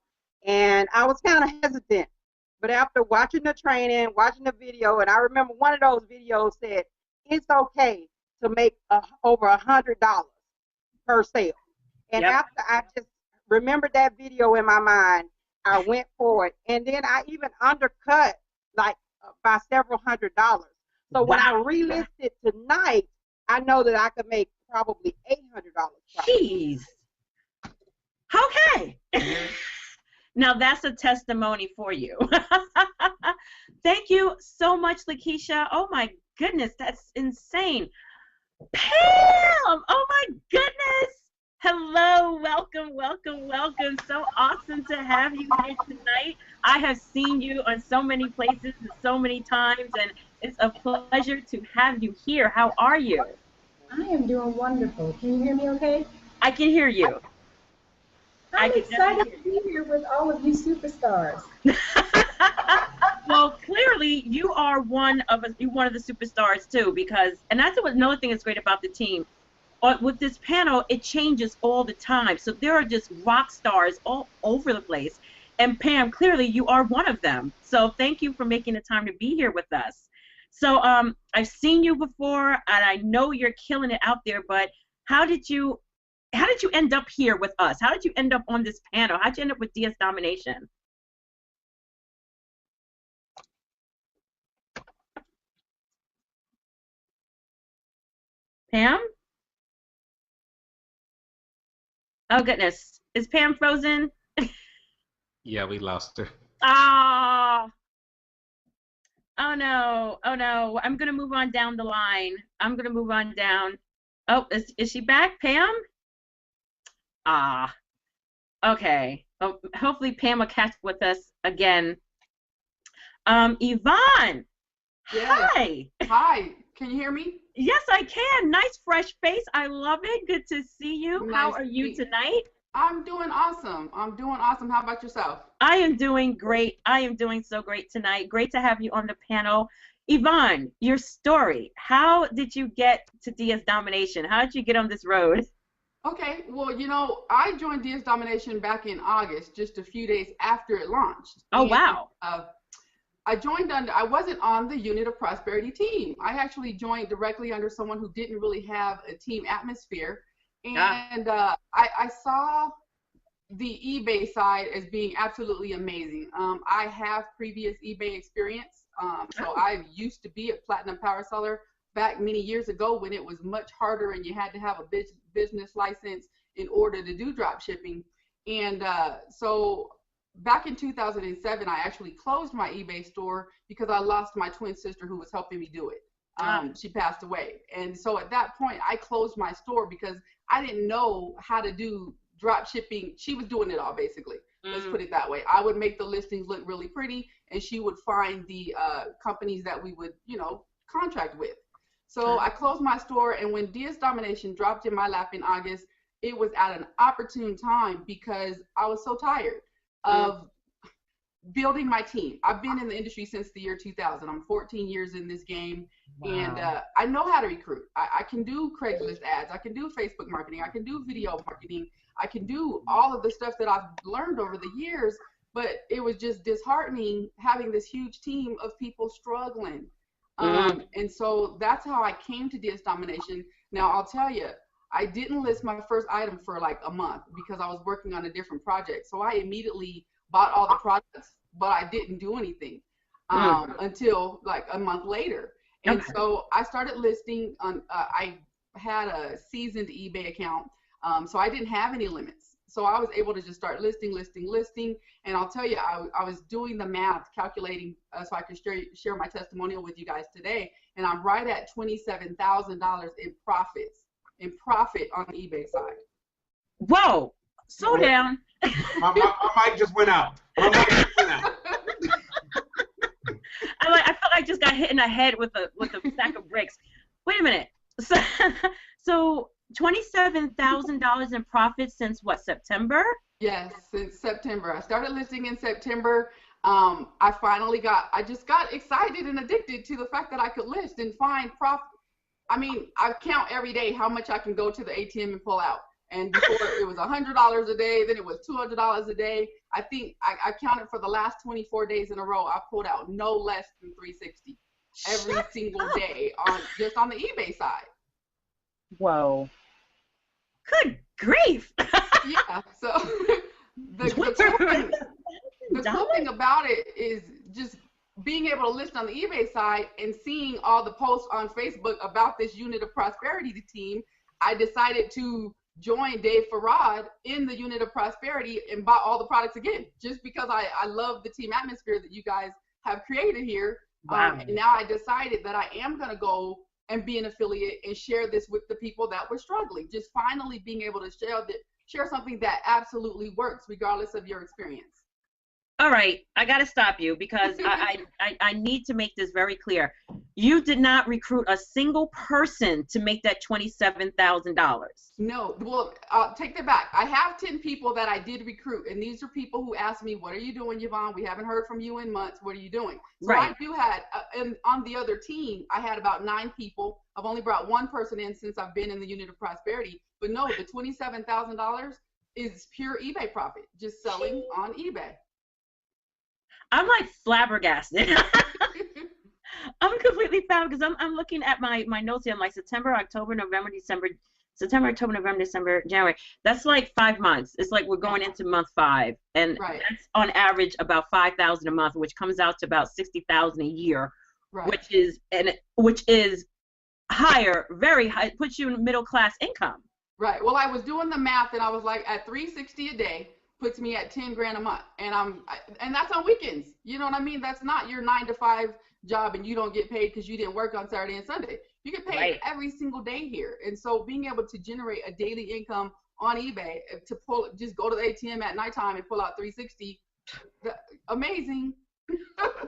and I was kind of hesitant. But after watching the training, watching the video, and I remember one of those videos said, it's okay to make over $100 per sale. And after I just remembered that video in my mind, I went for it. And then I even undercut like by several $100. So when I relisted tonight, I know that I could make probably $800. Jeez. Okay. Now that's a testimony for you. Thank you so much, Lakeisha. Oh my goodness, that's insane. Pam! Oh my goodness! Hello, welcome, welcome, welcome. So awesome to have you here tonight. I have seen you on so many places and so many times, and it's a pleasure to have you here. How are you? I am doing wonderful. Can you hear me okay? I can hear you. I'm excited to be here with all of you superstars. Well, clearly you are one of the superstars too, because, and that's another thing that's great about the team. With this panel, it changes all the time. So there are just rock stars all over the place. And Pam, clearly you are one of them. So thank you for making the time to be here with us. So I've seen you before, and I know you're killing it out there. But how did you end up here with us? How did you end up on this panel? How did you end up with DS Domination? Pam? Oh, goodness. Is Pam frozen? Yeah, we lost her. Oh. Oh, no. Oh, no. I'm going to move on down the line. I'm going to move on down. Oh, is she back, Pam? Ah. Okay. Oh, hopefully Pam will catch up with us again. Yvonne. Yes. Hi. Hi. Can you hear me? Yes, I can. Nice fresh face. I love it. Good to see you. Nice. How are you tonight? I'm doing awesome. I'm doing awesome. How about yourself? I am doing great. I am doing so great tonight. Great to have you on the panel. Yvonne, your story. How did you get to DS Domination? How did you get on this road? Okay. Well, you know, I joined DS Domination back in August, just a few days after it launched. Oh, wow. I wasn't on the Unit of Prosperity team. I actually joined directly under someone who didn't really have a team atmosphere. And I saw the eBay side as being absolutely amazing. I have previous eBay experience. So I used to be a platinum power seller back many years ago when it was much harder and you had to have a business license in order to do drop shipping. And so back in 2007, I actually closed my eBay store because I lost my twin sister who was helping me do it. She passed away. And so at that point, I closed my store because I didn't know how to do drop shipping. She was doing it all, basically. Let's put it that way. I would make the listings look really pretty, and she would find the companies that we would, you know, contract with. So I closed my store, and when DS Domination dropped in my lap in August, it was at an opportune time because I was so tired of building my team. I've been in the industry since the year 2000. I'm 14 years in this game. Wow. And I know how to recruit. I can do Craigslist ads. I can do Facebook marketing. I can do video marketing. I can do all of the stuff that I've learned over the years, but it was just disheartening having this huge team of people struggling. And so that's how I came to DS Domination. Now, I'll tell you, I didn't list my first item for like a month because I was working on a different project. So I immediately bought all the products, but I didn't do anything until like a month later. And so I started listing on, I had a seasoned eBay account, so I didn't have any limits. So I was able to just start listing. And I'll tell you, I was doing the math, calculating so I could share my testimonial with you guys today. And I'm right at $27,000 in profit on the eBay side. Whoa, slow down. My mic just went out. My mic just went out. I felt like I just got hit in the head with a sack of bricks. Wait a minute. So $27,000 in profit since what, September? Yes, since September. I started listing in September. I just got excited and addicted to the fact that I could list and find profit. I mean, I count every day how much I can go to the ATM and pull out. And before it was $100 a day, then it was $200 a day. I think I counted for the last 24 days in a row, I pulled out no less than $360. every single day on the eBay side. Whoa. Good grief. Yeah. So the cool thing about it is just being able to list on the eBay side and seeing all the posts on Facebook about this Unit of Prosperity team. I decided to join Dave Farad in the Unit of Prosperity and bought all the products again, just because I love the team atmosphere that you guys have created here. Wow. And now I decided that I am going to go and be an affiliate and share this with the people that were struggling. Just finally being able to share something that absolutely works regardless of your experience. All right, I got to stop you because I need to make this very clear. You did not recruit a single person to make that $27,000. No, well, I'll take that back. I have 10 people that I did recruit, and these are people who asked me, what are you doing, Yvonne? We haven't heard from you in months. What are you doing? So Right. I do had, and on the other team, I had about 9 people. I've only brought one person in since I've been in the Unit of Prosperity. But no, the $27,000 is pure eBay profit, just selling on eBay. I'm like flabbergasted. I'm completely flabbergasted because I'm looking at my notes here. I'm like September, October, November, December, January. That's like 5 months. It's like we're going into month 5, and Right. that's on average about $5,000 a month, which comes out to about $60,000 a year, Right. which is higher, very high. It puts you in middle class income. Right. Well, I was doing the math, and I was like, at $360 a day puts me at 10 grand a month, and and that's on weekends. You know what I mean? That's not your 9 to 5 job, and you don't get paid because you didn't work on Saturday and Sunday. You get paid Right. every single day here, and so being able to generate a daily income on eBay to just go to the ATM at nighttime and pull out 360, amazing.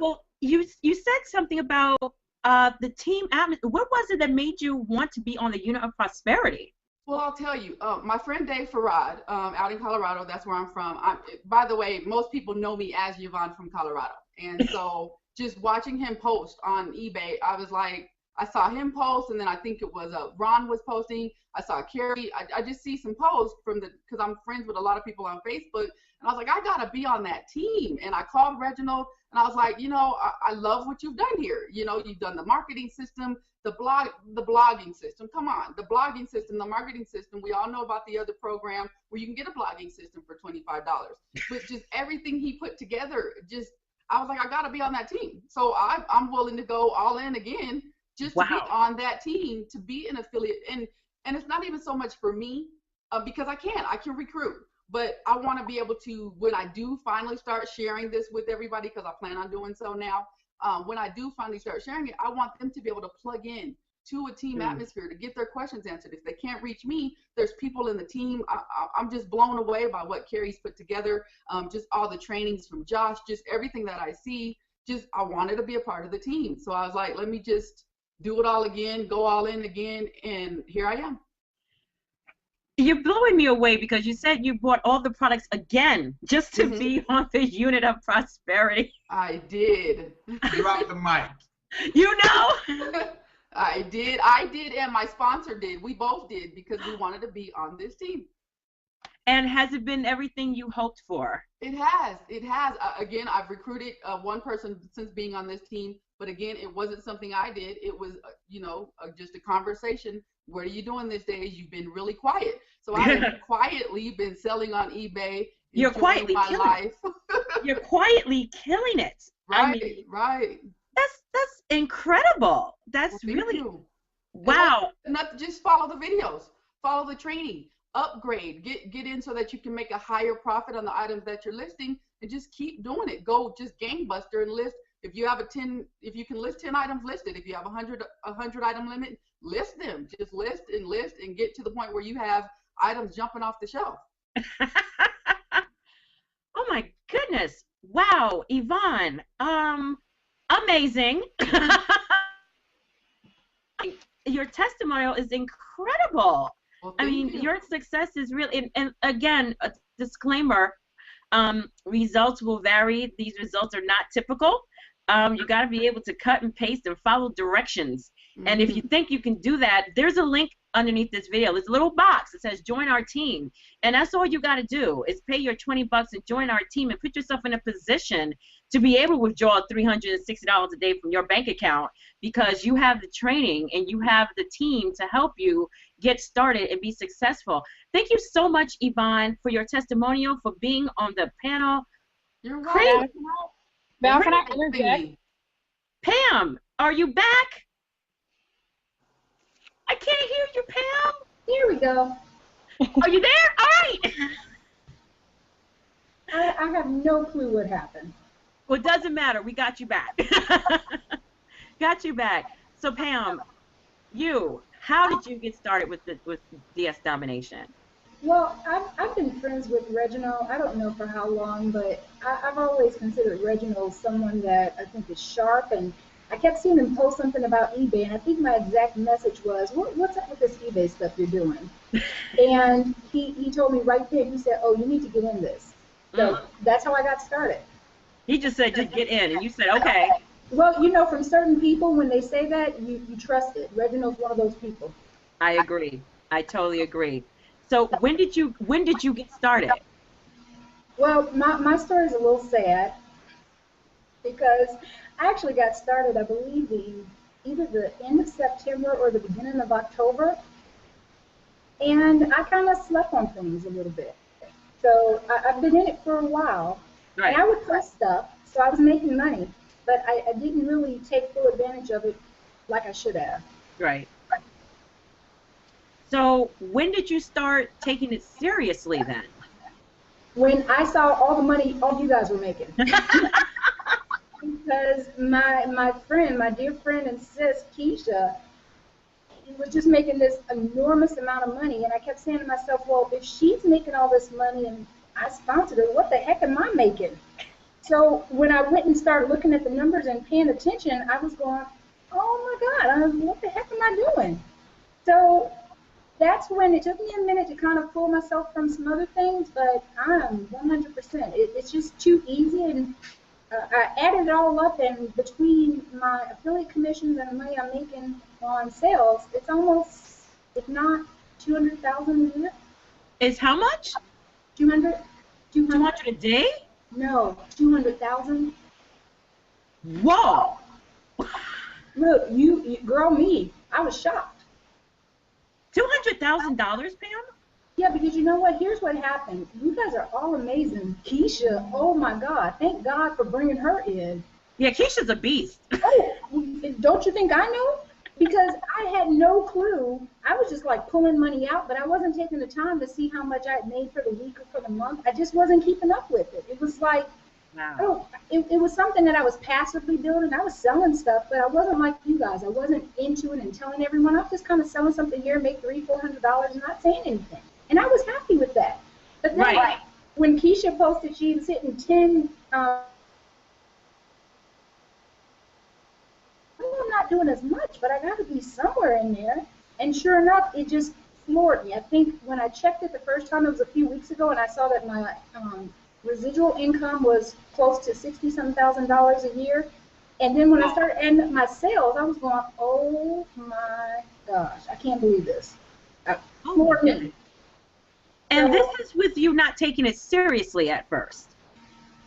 Well, you said something about the team atmosphere. What was it that made you want to be on the Unit of Prosperity? Well, I'll tell you, my friend Dave Farad, out in Colorado, that's where I'm from. By the way, most people know me as Yvonne from Colorado. And so just watching him post on eBay, I was like, I saw him post, and then I think it was Ron was posting. I saw Carrie. I just see some posts because I'm friends with a lot of people on Facebook. And I was like, I got to be on that team. And I called Reginald, and I was like, I love what you've done here. You've done the marketing system, the blogging system. Come on, the blogging system, the marketing system. We all know about the other program where you can get a blogging system for $25. But just everything he put together, I was like, I got to be on that team. So I'm willing to go all in again just to be on that team, to be an affiliate. And it's not even so much for me because I can recruit. But I want to be able to, when I do finally start sharing this with everybody, because I plan on doing so now, when I do finally start sharing it, I want them to be able to plug in to a team atmosphere to get their questions answered. If they can't reach me, there's people in the team. I'm just blown away by what Carrie's put together, just all the trainings from Josh, just everything that I see. I wanted to be a part of the team. So I was like, let me just do it all again, go all in again, and here I am. You're blowing me away because you said you bought all the products again just to be on the Unit of Prosperity. I did. Drop the mic. I did, and my sponsor did. We both did because we wanted to be on this team. And has it been everything you hoped for? It has. Again, I've recruited one person since being on this team, but again, it wasn't something I did. It was, just a conversation. What are you doing these days? You've been really quiet. So I've quietly been selling on eBay. You're quietly killing it. You're quietly killing it. Right, right. That's incredible. That's really wow. Not just follow the videos, follow the training, upgrade, get in so that you can make a higher profit on the items that you're listing, and just keep doing it. Go just gangbuster and list. If you have if you can list 10 items, list it. If you have a 100 item limit, list them. Just list and get to the point where you have items jumping off the shelf. Oh my goodness. Wow, Yvonne. Amazing. Your testimonial is incredible. Well, I mean, your success is really, and again, a disclaimer, results will vary. These results are not typical. You got to be able to cut and paste and follow directions. And if you think you can do that, there's a link underneath this video. There's a little box that says join our team. And that's all you got to do is pay your $20 and join our team and put yourself in a position to be able to withdraw $360 a day from your bank account because you have the training and you have the team to help you get started and be successful. Thank you so much, Yvonne, for your testimonial, for being on the panel. You're Crazy. welcome. Val, can I interject? Pam, are you back? I can't hear you, Pam. Here we go. Are you there? All right. I have no clue what happened. Well, it doesn't matter. We got you back. Got you back. So, Pam, how did you get started with DS Domination? Well, I've been friends with Reginald. I don't know for how long, but I've always considered Reginald someone that I think is sharp, and I kept seeing him post something about eBay, and I think my exact message was, what's up with this eBay stuff you're doing? And he told me right there, he said, oh, you need to get in this. So that's how I got started. He just said, just get in, and you said, okay. Well, you know, from certain people, when they say that, you trust it. Reginald's one of those people. I agree. I totally agree. So when did you get started? Well, my story is a little sad because I actually got started, I believe, either the end of September or the beginning of October, and I kind of slept on things a little bit. So I've been in it for a while, right. And I would post stuff, so I was making money, but I didn't really take full advantage of it like I should have. Right. So when did you start taking it seriously then? When I saw all the money all you guys were making. Because my friend, my dear friend and sis, Keisha, was just making this enormous amount of money, and I kept saying to myself, well, if she's making all this money and I sponsored her, what the heck am I making? So when I went and started looking at the numbers and paying attention, I was going, oh my God, what the heck am I doing? So that's when it took me a minute to kind of pull myself from some other things, but I'm 100%. It's just too easy, and I added it all up, and between my affiliate commissions and the money I'm making on sales, it's almost, if not 200,000 a year. Is how much? 200 a day? No, 200,000. Whoa! Look, you girl, me, I was shocked. $200,000, Pam? Yeah, because you know what? Here's what happened. You guys are all amazing. Keisha, oh my God, thank God for bringing her in. Yeah, Keisha's a beast. Oh, don't you think I knew? Because I had no clue. I was just like pulling money out, but I wasn't taking the time to see how much I had made for the week or for the month. I just wasn't keeping up with it. It was like, wow. Oh, it was something that I was passively building. I was selling stuff, but I wasn't like you guys. I wasn't into it and telling everyone. I was just kind of selling something here, make $300-400 and not saying anything. And I was happy with that. But then when Keisha posted she was hitting 10, I'm not doing as much, but I got to be somewhere in there. And sure enough, it just floored me. I think when I checked it the first time, it was a few weeks ago, and I saw that my residual income was close to $60-some thousand a year. And then when I started adding up my sales, I was going, oh my gosh, I can't believe this. Floored me. And this is with you not taking it seriously at first.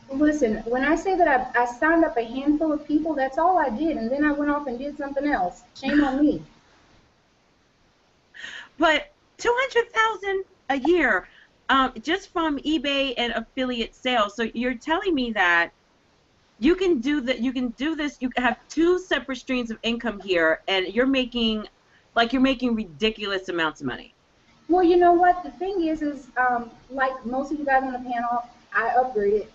Listen, when I say that I signed up a handful of people, that's all I did, and then I went off and did something else. Shame on me. But $200,000 a year, just from eBay and affiliate sales. So you're telling me that you can do that. You can do this. You have two separate streams of income here, and you're making ridiculous amounts of money. Well, you know what? The thing is like most of you guys on the panel, I upgraded.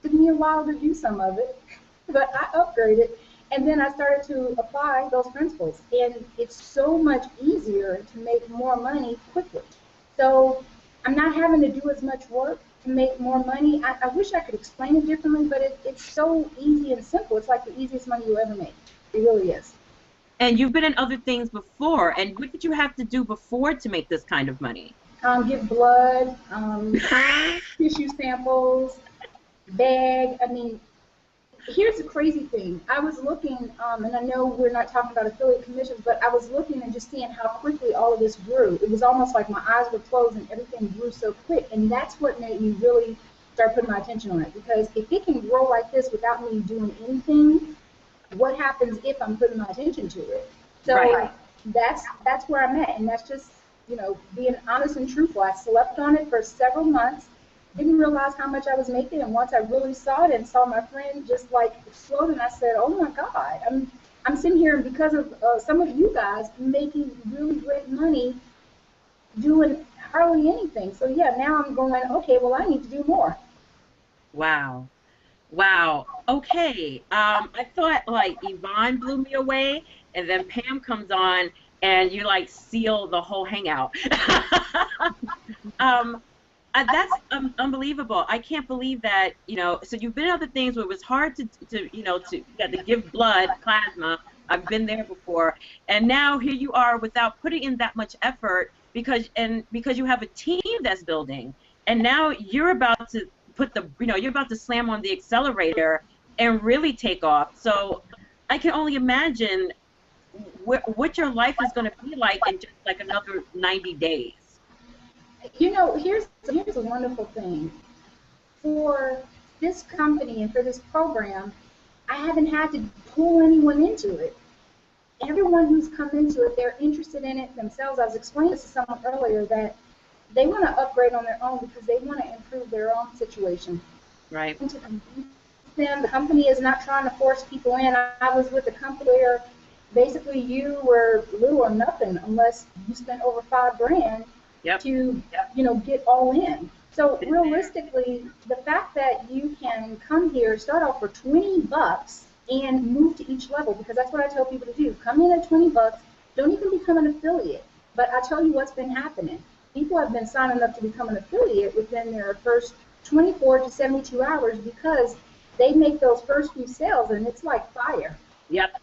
Took me a while to do some of it, but I upgraded, and then I started to apply those principles, and it's so much easier to make more money quickly. So I'm not having to do as much work to make more money. I wish I could explain it differently, but it's so easy and simple. It's like the easiest money you'll ever make. It really is. And you've been in other things before, and what did you have to do before to make this kind of money? Give blood, tissue samples, bag. I mean, here's the crazy thing. I was looking, and I know we're not talking about affiliate commissions, but I was looking and just seeing how quickly all of this grew. It was almost like my eyes were closed and everything grew so quick, and that's what made me really start putting my attention on it. Because if it can grow like this without me doing anything, what happens if I'm putting my attention to it? So Right. that's where I'm at, and that's just, you know, being honest and truthful. I slept on it for several months, didn't realize how much I was making, and once I really saw it and saw my friend just like explode, and I said, oh my God, I'm sitting here, and because of some of you guys making really great money doing hardly anything. So yeah, now I'm going, okay, well, I need to do more. Wow. Wow. Okay. I thought like Yvonne blew me away, and then Pam comes on, and you like seal the whole hangout. That's unbelievable. I can't believe that, you know, so you've been in other things where it was hard to you know, you had to give blood, plasma. I've been there before. And now here you are without putting in that much effort because you have a team that's building. And now you're about to put the, you know, you're about to slam on the accelerator and really take off. So I can only imagine what your life is going to be like in just like another 90 days. You know, here's a wonderful thing. For this company and for this program, I haven't had to pull anyone into it. Everyone who's come into it, they're interested in it themselves. I was explaining this to someone earlier that they want to upgrade on their own because they want to improve their own situation. Right. To convince them, the company is not trying to force people in. I was with a company where basically you were little or nothing unless you spent over $5,000 to, you know, get all in. So realistically, the fact that you can come here, start off for $20 and move to each level, because that's what I tell people to do. Come in at $20, don't even become an affiliate. But I tell you what's been happening. People have been signing up to become an affiliate within their first 24 to 72 hours because they make those first few sales and it's like fire. Yep,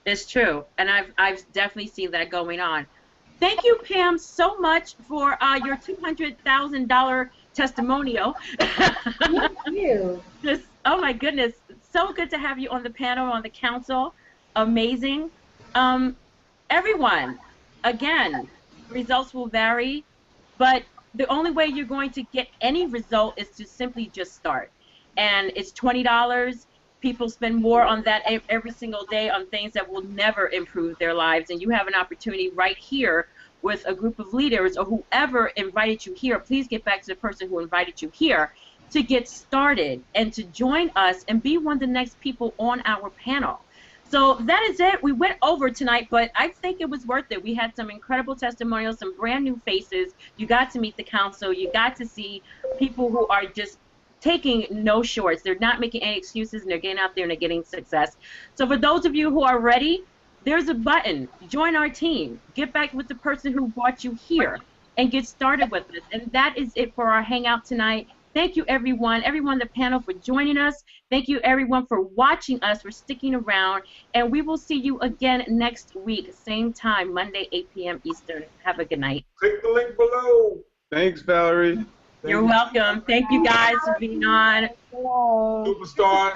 it's true, and I've definitely seen that going on. Thank you, Pam, so much for your $200,000 testimonial. Thank you. Just, oh my goodness, so good to have you on the panel, on the council. Amazing. Everyone, again, results will vary, but the only way you're going to get any result is to simply just start. And it's $20. People spend more on that every single day on things that will never improve their lives. And you have an opportunity right here with a group of leaders or whoever invited you here. Please get back to the person who invited you here to get started and to join us and be one of the next people on our panel. So that is it. We went over tonight, but I think it was worth it. We had some incredible testimonials, some brand new faces. You got to meet the council. You got to see people who are just taking no shorts. They're not making any excuses, and they're getting out there and they're getting success. So for those of you who are ready, there's a button. Join our team. Get back with the person who brought you here and get started with us. And that is it for our hangout tonight. Thank you, everyone on the panel for joining us. Thank you, everyone, for watching us, for sticking around. And we will see you again next week, same time, Monday, 8 p.m. Eastern. Have a good night. Click the link below. Thanks, Valerie. You're welcome. Thank you guys for being on. Superstar.